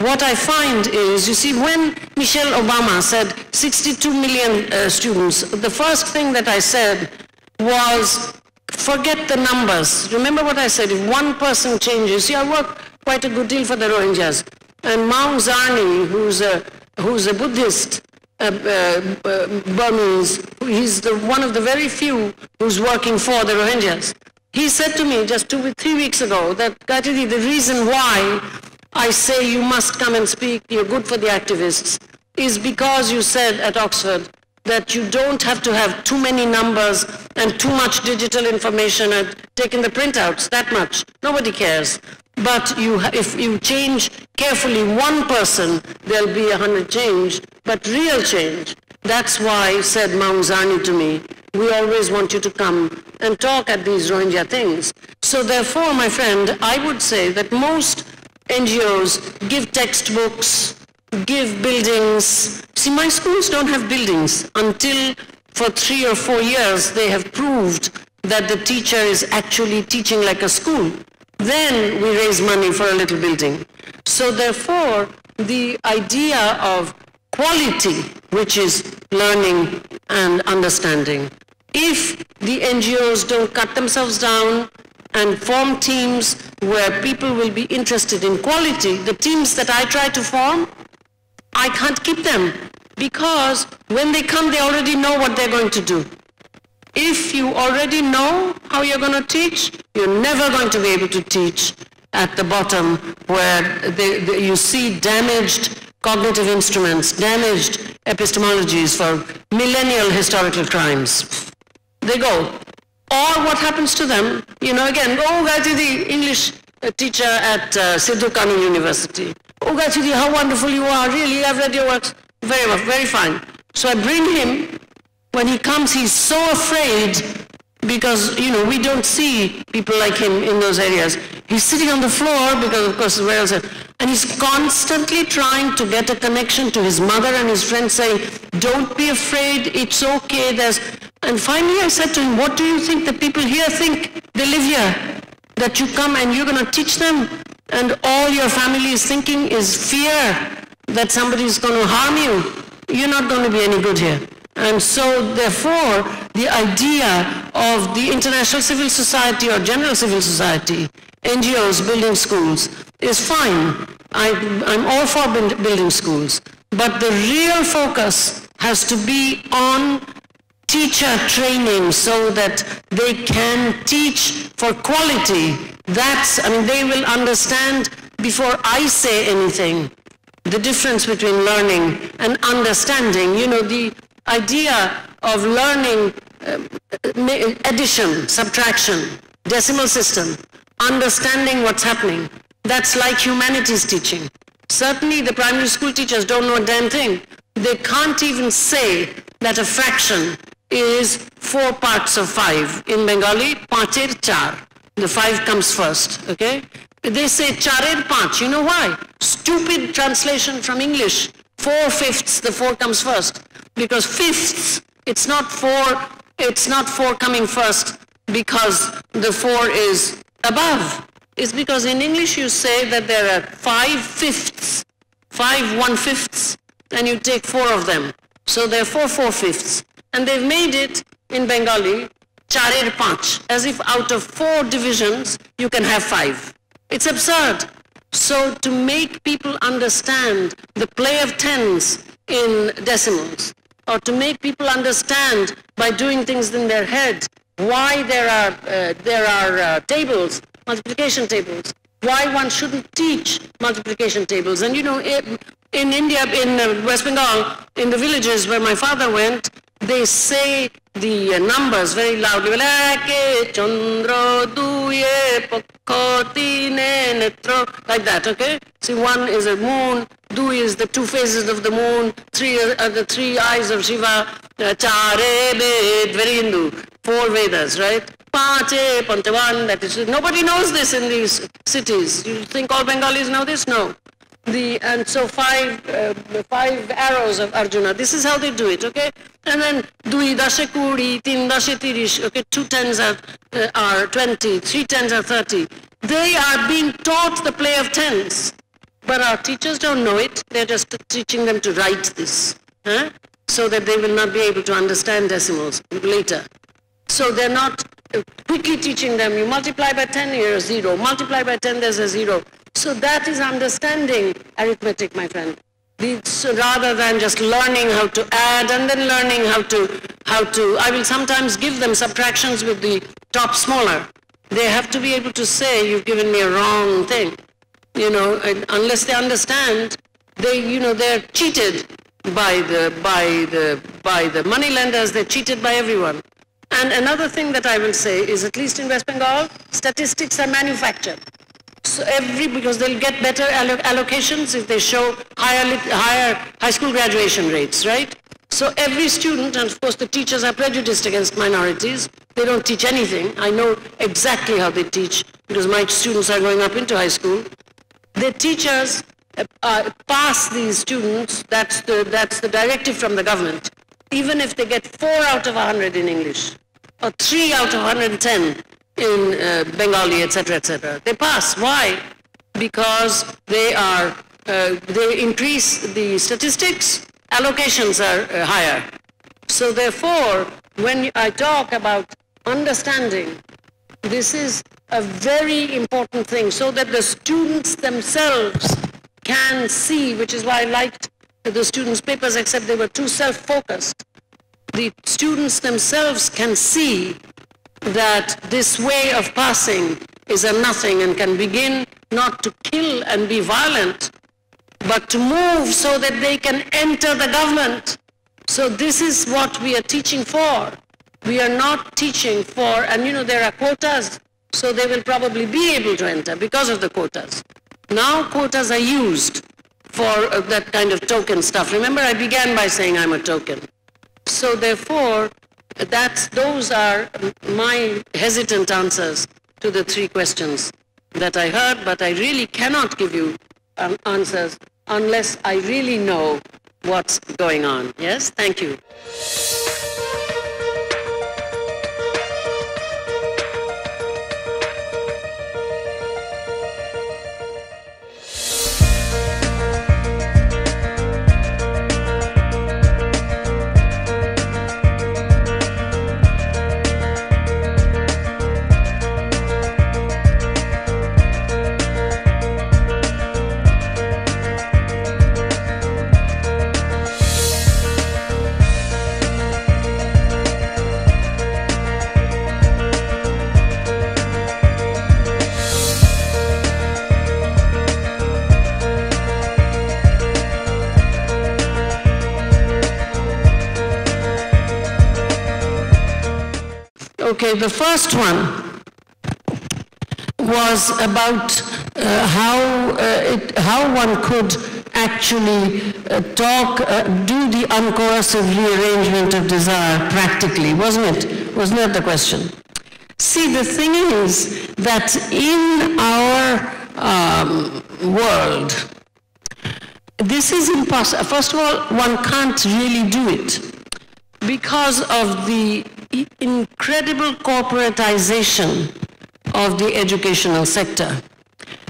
Speaker 2: what I find is, you see, when Michelle Obama said 62 million students, the first thing that I said was, forget the numbers. Remember what I said, if one person changes, see, I work quite a good deal for the Rohingyas, and Maung Zarni, who's a Buddhist Burmese, he's one of the very few who's working for the Rohingyas. He said to me just 3 weeks ago that, Gayatri, the reason why I say you must come and speak, you're good for the activists, is because you said at Oxford that you don't have to have too many numbers and too much digital information and taking the printouts, that much. Nobody cares. But if you change carefully one person, there'll be 100 change, but real change. That's why, said Maung Zarni to me, we always want you to come and talk at these Rohingya things. So therefore, my friend, I would say that most NGOs give textbooks, give buildings. See, my schools don't have buildings until for 3 or 4 years they have proved that the teacher is actually teaching like a school. Then we raise money for a little building. So therefore, the idea of quality, which is learning and understanding, if the NGOs don't cut themselves down and form teams where people will be interested in quality, the teams that I try to form, I can't keep them, because when they come, they already know what they're going to do. If you already know how you're going to teach, you're never going to be able to teach at the bottom where you see damaged cognitive instruments, damaged epistemologies for millennial historical crimes. They go. Or what happens to them, again, oh, Gayatri, the English teacher at Sidhu Kanu University. Oh, Gayatri, how wonderful you are, really, I've read your works. Very well, very fine. So I bring him. When he comes, he's so afraid because, we don't see people like him in those areas. He's sitting on the floor because, of course, where else? And he's constantly trying to get a connection to his mother and his friends, saying, don't be afraid, it's okay. And finally I said to him, what do you think the people here think? They live here. That you come and you're going to teach them, and all your family is thinking is fear that somebody is going to harm you. You're not going to be any good here. And so, therefore, the idea of the international civil society or general civil society, NGOs building schools, is fine. I'm all for building schools. But the real focus has to be on teacher training so that they can teach for quality. They will understand before I say anything, the difference between learning and understanding. The idea of learning addition, subtraction, decimal system, understanding what's happening, that's like humanities teaching. Certainly the primary school teachers don't know a damn thing. They can't even say that a fraction is 4 parts of 5. In Bengali, pancher char. The 5 comes first, okay? They say charer panch. You know why? Stupid translation from English. 4/5, the 4 comes first. Because fifths, it's not 4 coming first because the 4 is above. It's because in English you say that there are 5/5, 5 1/5, and you take 4 of them. So therefore 4/5. And they've made it in Bengali, charer panch, as if out of 4 divisions you can have 5. It's absurd. So to make people understand the play of tens in decimals, or to make people understand by doing things in their head why there are tables, multiplication tables, why one shouldn't teach multiplication tables. And in India, in West Bengal, in the villages where my father went, they say the numbers very loudly, like that, okay? See, 1 is a moon, 2 is the 2 phases of the moon, 3 are the 3 eyes of Shiva, Chare Ved, very Hindu, 4 Vedas, right? Panche, Panchavan, that is, nobody knows this in these cities. You think all Bengalis know this? No. and so five arrows of Arjuna. This is how they do it, okay? And then dui dashe kuri, tin dashe tirish, okay? 2 tens are 20, 3 tens are 30. They are being taught the play of tens, but our teachers don't know it. They're just teaching them to write this, so that they will not be able to understand decimals later. So they're not quickly teaching them, you multiply by 10, you're a 0. Multiply by 10, there's a 0. So that is understanding arithmetic, my friend. So rather than just learning how to add and then learning how to, I will sometimes give them subtractions with the top smaller. They have to be able to say, you've given me a wrong thing. You know, unless they understand, they're cheated by the money lenders, they're cheated by everyone. And another thing that I will say is, at least in West Bengal, statistics are manufactured. So because they'll get better allocations if they show higher high school graduation rates, right? So every student, and of course the teachers are prejudiced against minorities. They don't teach anything. I know exactly how they teach because my students are going up into high school. The teachers pass these students, that's the directive from the government, even if they get 4 out of 100 in English, or 3 out of 110 in Bengali, etc., etc. They pass. Why? Because they increase the statistics, allocations are higher. So therefore, when I talk about understanding, this is a very important thing, so that the students themselves can see, which is why I liked the students' papers, except they were too self-focused. The students themselves can see that this way of passing is a nothing and can begin not to kill and be violent, but to move so that they can enter the government. So this is what we are teaching for. We are not teaching for, and there are quotas, so they will probably be able to enter because of the quotas. Now quotas are used for that kind of token stuff. Remember, I began by saying I'm a token. So therefore, those are my hesitant answers to the 3 questions that I heard, but I really cannot give you answers unless I really know what's going on. Yes, thank you. Okay, the first one was about how one could actually do the uncoercive rearrangement of desire practically, wasn't it? Wasn't that the question? See, the thing is that in our world, this is impossible. First of all, one can't really do it because of the incredible corporatization of the educational sector.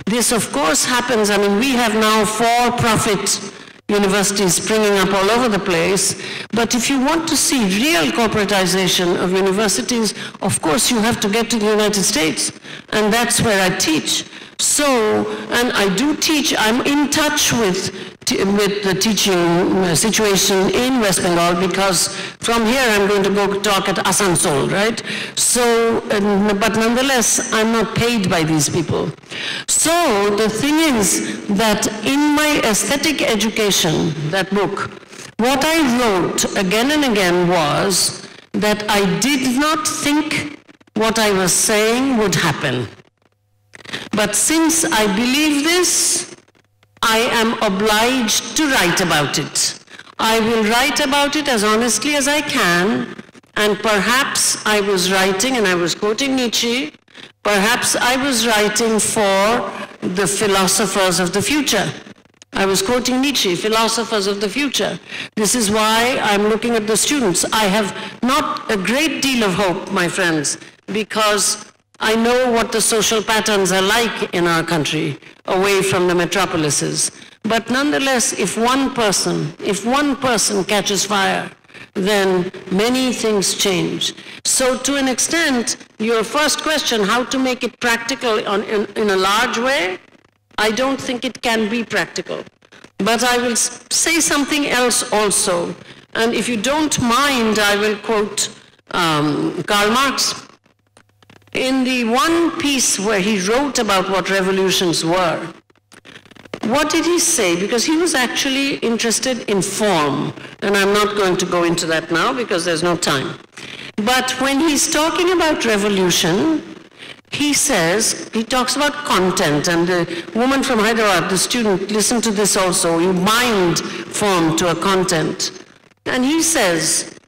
Speaker 2: This, of course, happens. I mean, we have now for-profit universities springing up all over the place, but if you want to see real corporatization of universities, of course, you have to get to the United States, and that's where I teach. So, and I do teach, I'm in touch with the teaching situation in West Bengal, because from here I'm going to go talk at Asansol, right? So, but nonetheless, I'm not paid by these people. So the thing is that in my aesthetic education, that book, what I wrote again and again was that I did not think what I was saying would happen. But since I believe this, I am obliged to write about it. I will write about it as honestly as I can, and perhaps I was writing, and I was quoting Nietzsche, perhaps I was writing for the philosophers of the future, I was quoting Nietzsche, philosophers of the future. This is why I'm looking at the students. I have not a great deal of hope, my friends, because I know what the social patterns are like in our country, away from the metropolises. But nonetheless, if one person catches fire, then many things change. So to an extent, your first question, how to make it practical in a large way, I don't think it can be practical. But I will say something else also. And if you don't mind, I will quote Karl Marx. In the one piece where he wrote about what revolutions were, what did he say? Because he was actually interested in form, and I'm not going to go into that now because there's no time. But when he's talking about revolution, he talks about content, and the woman from Hyderabad, the student, listen to this also, you bind form to a content. And he says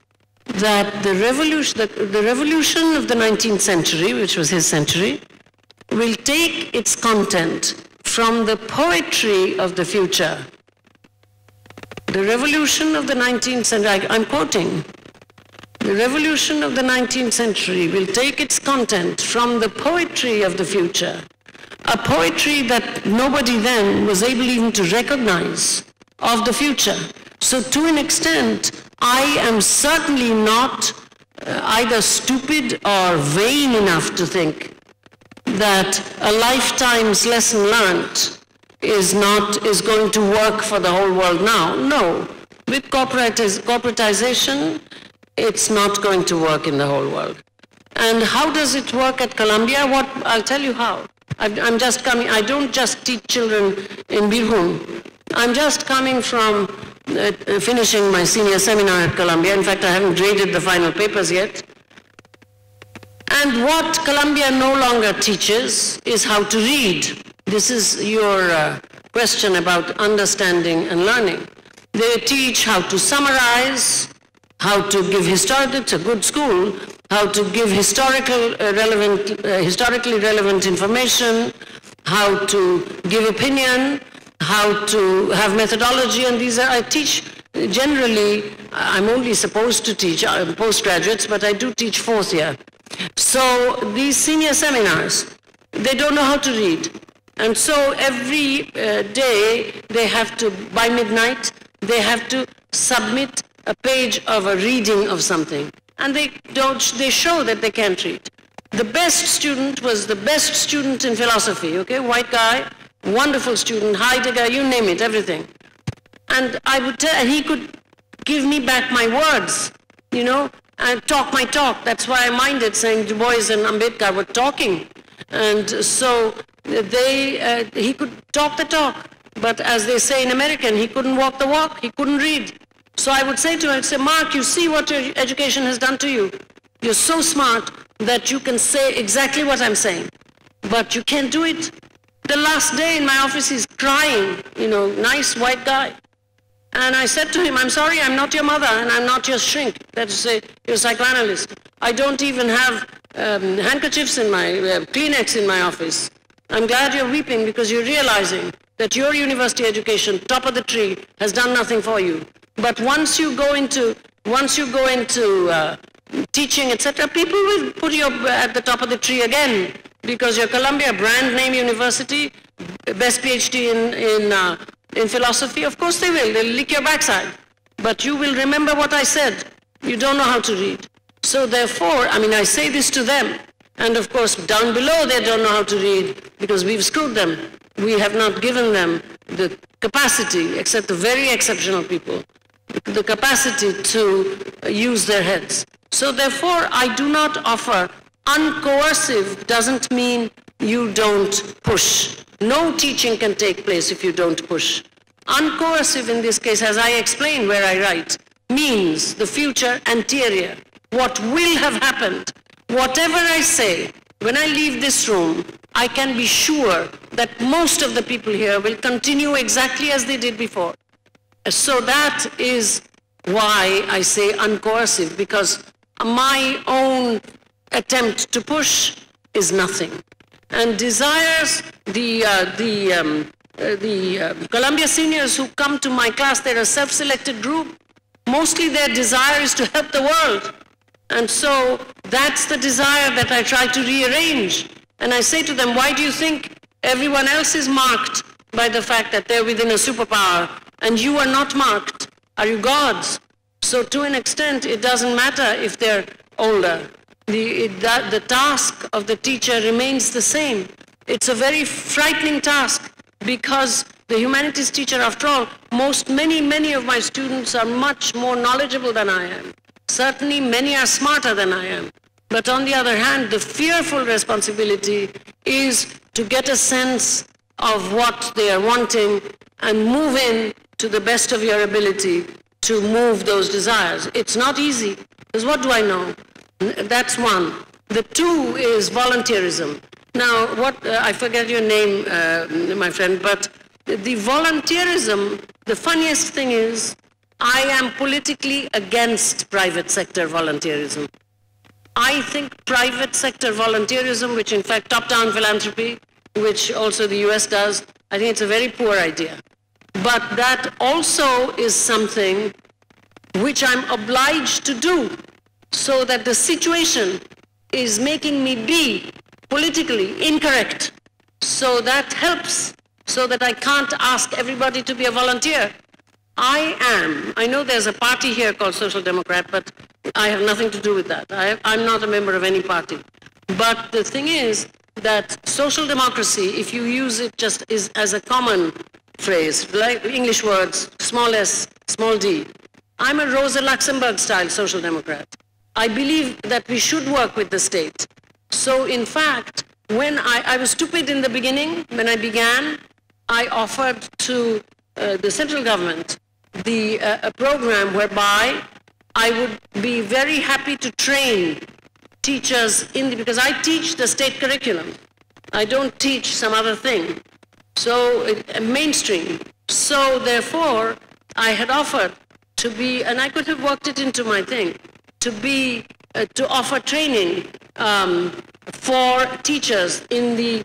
Speaker 2: that the revolution of the 19th century, which was his century, will take its content from the poetry of the future. The revolution of the 19th century, I'm quoting, the revolution of the 19th century will take its content from the poetry of the future, a poetry that nobody then was able even to recognize of the future. So to an extent, I am certainly not either stupid or vain enough to think that a lifetime's lesson learned is going to work for the whole world now. No, with corporatization, it's not going to work in the whole world. And how does it work at Columbia? I'll tell you how. I'm just coming, I don't just teach children in Birhun. I'm just coming from finishing my senior seminar at Columbia. In fact, I haven't graded the final papers yet. And what Columbia no longer teaches is how to read. This is your question about understanding and learning. They teach how to summarize, how to give it's a good school, how to give historically relevant information, how to give opinion, how to have methodology, and I teach generally, I'm only supposed to teach postgraduates, but I do teach fourth year. So these senior seminars, they don't know how to read. And so every day they have to, by midnight, they have to submit a page of a reading of something. And they show that they can't read. The best student was the best student in philosophy, okay? White guy, wonderful student, Heidegger, you name it, everything. And I would he could give me back my words, you know, and talk my talk. That's why I minded saying Du Bois and Ambedkar were talking. And so he could talk the talk. But as they say in American, he couldn't walk the walk, he couldn't read. So I would say to him, Mark, you see what your education has done to you. You're so smart that you can say exactly what I'm saying, but you can't do it. The last day in my office, he's crying, you know, nice white guy. And I said to him, I'm sorry, I'm not your mother, and I'm not your shrink. That is to say, you're a psychoanalyst. I don't even have handkerchiefs in my, Kleenex in my office. I'm glad you're weeping because you're realizing that your university education, top of the tree, has done nothing for you. But once you go into teaching, etc., people will put you at the top of the tree again because you're Columbia, brand name university, best PhD in philosophy. Of course they will. They'll lick your backside. But you will remember what I said. You don't know how to read. So therefore, I mean, I say this to them. And of course, down below, they don't know how to read because we've screwed them. We have not given them the capacity, except the very exceptional people, the capacity to use their heads. So therefore, I do not offer uncoercive, doesn't mean you don't push. No teaching can take place if you don't push. Uncoercive in this case, as I explain where I write, means the future anterior. What will have happened, whatever I say, when I leave this room, I can be sure that most of the people here will continue exactly as they did before. So that is why I say uncoercive, because my own attempt to push is nothing. And desires, the Columbia seniors who come to my class, they're a self-selected group. Mostly their desire is to help the world. And so that's the desire that I try to rearrange. And I say to them, why do you think everyone else is marked by the fact that they're within a superpower and you are not marked? Are you gods? So to an extent, it doesn't matter if they're older. The task of the teacher remains the same. It's a very frightening task because the humanities teacher, after all, many of my students are much more knowledgeable than I am. Certainly many are smarter than I am. But on the other hand, the fearful responsibility is to get a sense of what they are wanting and move in to the best of your ability to move those desires. It's not easy, because what do I know? That's one. The two is volunteerism. Now, I forget your name, my friend, but the volunteerism, the funniest thing is, I am politically against private sector volunteerism. I think private sector volunteerism, which in fact top-down philanthropy, which also the US does, I think it's a very poor idea. But that also is something which I'm obliged to do, so that the situation is making me be politically incorrect. So that helps, so that I can't ask everybody to be a volunteer. I know there's a party here called Social Democrat, but I have nothing to do with that. I'm not a member of any party. But the thing is that social democracy, if you use it just as a common phrase, like English words, small s, small d, I'm a Rosa Luxemburg style social democrat. I believe that we should work with the state. So in fact, when I was stupid in the beginning, when I began, I offered to the central government a program whereby I would be very happy to train teachers because I teach the state curriculum. I don't teach some other thing. So mainstream. So therefore, I had offered to be, and I could have worked it into my thing, to offer training for teachers in the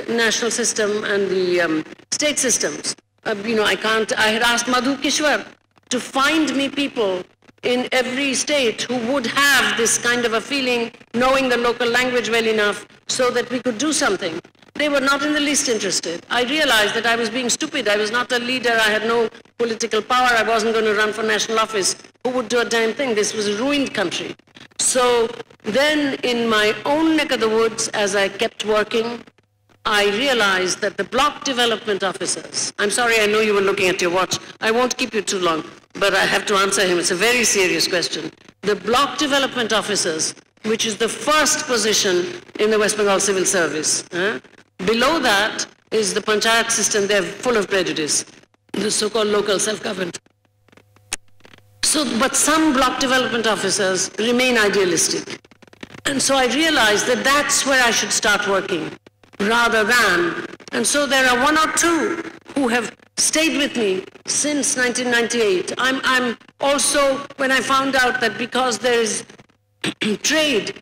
Speaker 2: national system and the state systems. I had asked Madhu Kishwar to find me people in every state who would have this kind of a feeling, knowing the local language well enough, so that we could do something. They were not in the least interested. I realized that I was being stupid. I was not a leader. I had no political power. I wasn't going to run for national office. Who would do a damn thing? This was a ruined country. So then in my own neck of the woods, as I kept working, I realized that the block development officers, I'm sorry, I know you were looking at your watch. I won't keep you too long, but I have to answer him. It's a very serious question. The block development officers, which is the first position in the West Bengal civil service, below that is the panchayat system. They're full of prejudice, the so-called local self-government. But some block development officers remain idealistic. And so I realized that that's where I should start working, rather than. And so there are one or two who have stayed with me since 1998. I'm also, when I found out that because there is trade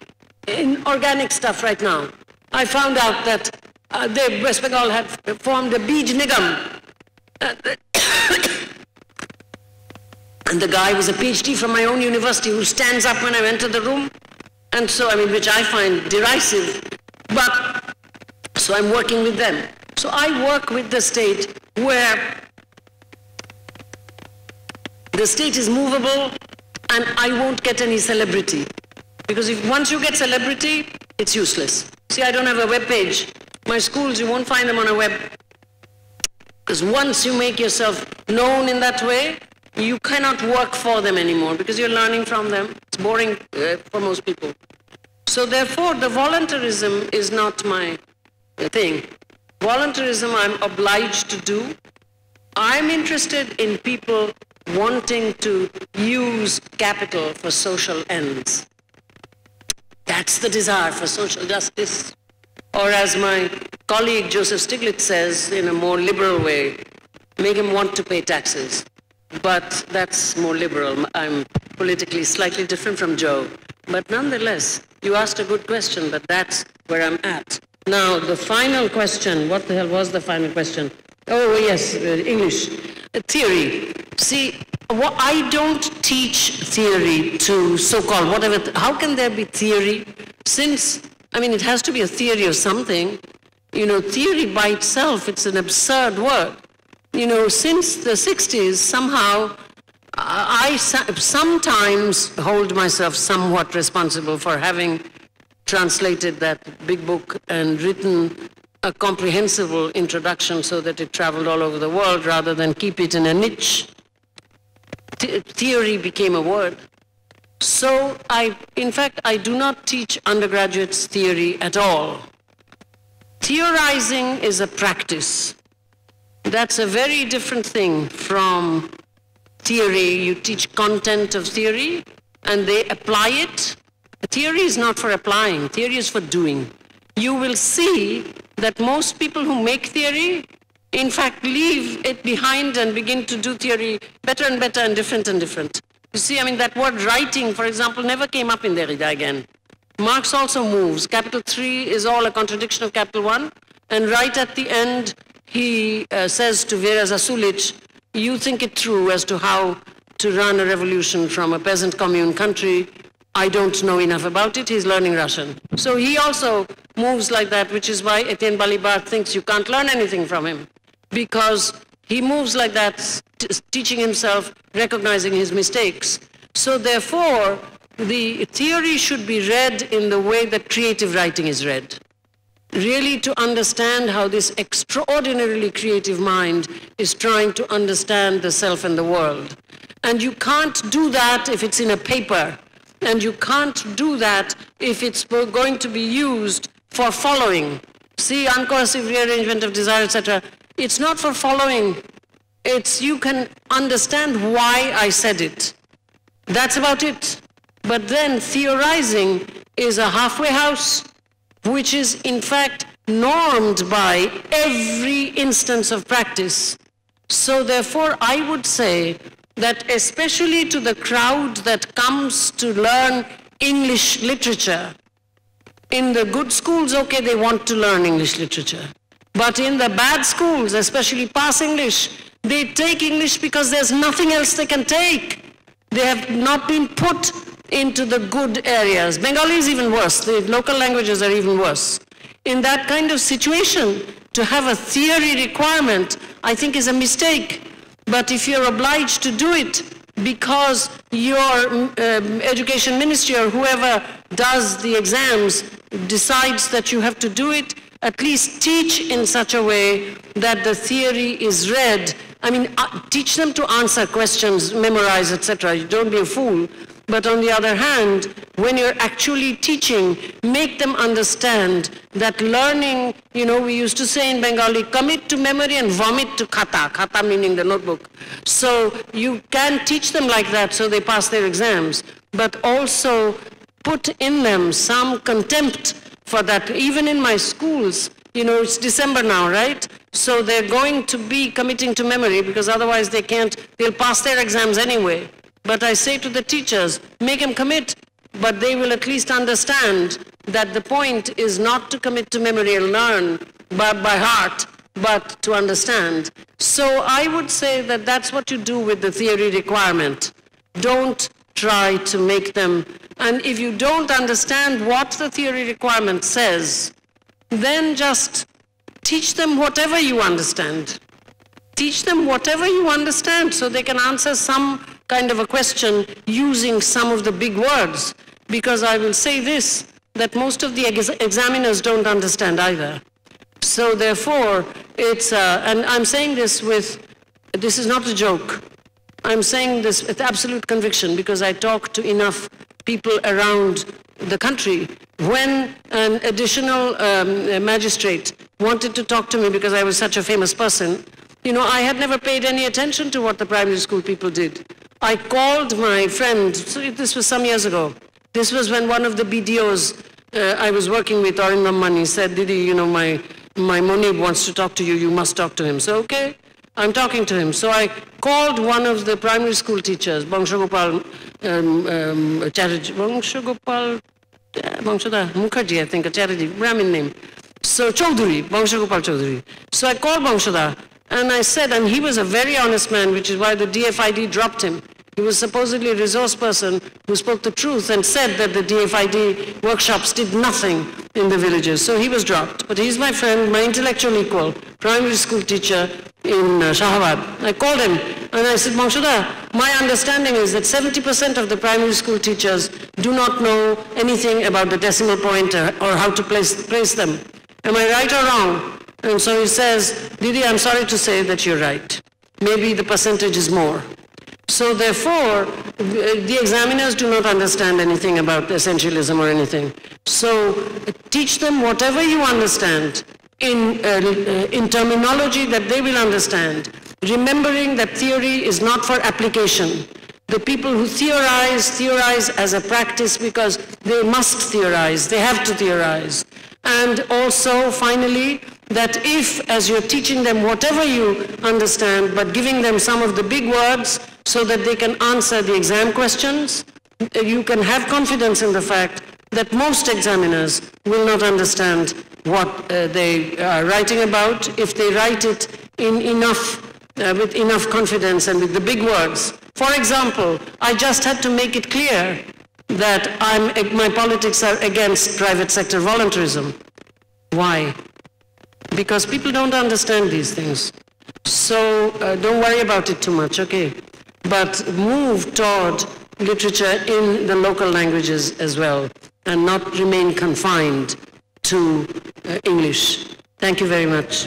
Speaker 2: in organic stuff right now, I found out that West Bengal had formed a Beej Nigam. And the guy was a PhD from my own university who stands up when I enter the room. And so, which I find derisive. But, so I'm working with them. So I work with the state where the state is movable and I won't get any celebrity. Because once you get celebrity, it's useless. See, I don't have a web page. My schools, you won't find them on a web. Because once you make yourself known in that way, you cannot work for them anymore because you're learning from them. It's boring for most people. So therefore, the voluntarism is not my thing. Voluntarism I'm obliged to do. I'm interested in people wanting to use capital for social ends. That's the desire for social justice. Or as my colleague Joseph Stiglitz says in a more liberal way, make him want to pay taxes. But that's more liberal. I'm politically slightly different from Joe. But nonetheless, you asked a good question, but that's where I'm at. Now, the final question, what the hell was the final question? Oh, yes, English. Theory. See, I don't teach theory to so-called whatever. How can there be theory? Since, I mean, it has to be a theory of something. You know, theory by itself, it's an absurd word. You know, since the 60s, somehow, I sometimes hold myself somewhat responsible for having translated that big book and written a comprehensible introduction so that it traveled all over the world rather than keep it in a niche. Theory became a word. So in fact, I do not teach undergraduates theory at all. Theorizing is a practice. That's a very different thing from theory. You teach content of theory and they apply it. Theory is not for applying, theory is for doing. You will see that most people who make theory, in fact, leave it behind and begin to do theory better and better and different and different. You see, I mean, that word writing, for example, never came up in Derrida again. Marx also moves. Capital 3 is all a contradiction of capital 1. And right at the end, he says to Vera Zasulich, you think it through as to how to run a revolution from a peasant commune country. I don't know enough about it. He's learning Russian. So he also moves like that, which is why Etienne Balibar thinks you can't learn anything from him. Because he moves like that, teaching himself, recognizing his mistakes. So therefore, the theory should be read in the way that creative writing is read. Really to understand how this extraordinarily creative mind is trying to understand the self and the world. And you can't do that if it's in a paper. And you can't do that if it's going to be used for following. See, uncoercive rearrangement of desire, etc. It's not for following. It's you can understand why I said it. That's about it. But then theorizing is a halfway house, which is in fact normed by every instance of practice. So therefore, I would say that especially to the crowd that comes to learn English literature, in the good schools, okay, they want to learn English literature. But in the bad schools, especially pass English, they take English because there's nothing else they can take. They have not been put into the good areas. Bengali is even worse. The local languages are even worse. In that kind of situation, to have a theory requirement, I think is a mistake. But if you're obliged to do it because your education ministry or whoever does the exams decides that you have to do it, at least teach in such a way that the theory is read. I mean, teach them to answer questions, memorize, etc. Don't be a fool. But on the other hand, when you're actually teaching, make them understand that learning, you know, we used to say in Bengali, commit to memory and vomit to khata, khata meaning the notebook. So you can teach them like that so they pass their exams, but also put in them some contempt for that. Even in my schools, you know, it's December now, right? So they're going to be committing to memory because otherwise they can't, they'll pass their exams anyway. But I say to the teachers, make them commit, but they will at least understand that the point is not to commit to memory and learn by heart, but to understand. So I would say that that's what you do with the theory requirement. Don't try to make them, and if you don't understand what the theory requirement says, then just teach them whatever you understand. Teach them whatever you understand so they can answer some kind of a question using some of the big words. Because I will say this, that most of the examiners don't understand either. So therefore, it's, and I'm saying this this is not a joke. I'm saying this with absolute conviction because I talk to enough people around the country. When an additional magistrate wanted to talk to me because I was such a famous person, you know, I had never paid any attention to what the primary school people did. I called my friend, so this was some years ago. This was when one of the BDOs I was working with, Arindam Mani, said, Didi, you know, my Monib wants to talk to you, you must talk to him. So, okay, I'm talking to him. So I called one of the primary school teachers, Bangshagopal Chatterjee, Bangshagopal Mukherjee, I think, a Chatterjee, Brahmin name. So Chaudhuri, Bangshagopal Chaudhuri. So I called Bangshada And I said, and he was a very honest man, which is why the DFID dropped him. He was supposedly a resource person who spoke the truth and said that the DFID workshops did nothing in the villages. So he was dropped. But he's my friend, my intellectual equal, primary school teacher in Shahabad. I called him and I said, Mangshuda, my understanding is that 70% of the primary school teachers do not know anything about the decimal point or how to place them. Am I right or wrong? And so he says, Didi, I'm sorry to say that you're right. Maybe the percentage is more. So therefore, the examiners do not understand anything about essentialism or anything. So teach them whatever you understand in terminology that they will understand, remembering that theory is not for application. The people who theorize as a practice because they must theorize, they have to theorize. And also, finally, that if, as you're teaching them whatever you understand, but giving them some of the big words so that they can answer the exam questions, you can have confidence in the fact that most examiners will not understand what they are writing about if they write it in with enough confidence and with the big words. For example, I just had to make it clear that my politics are against private sector voluntarism. Why? Because people don't understand these things. So don't worry about it too much, okay? But move toward literature in the local languages as well and not remain confined to English. Thank you very much.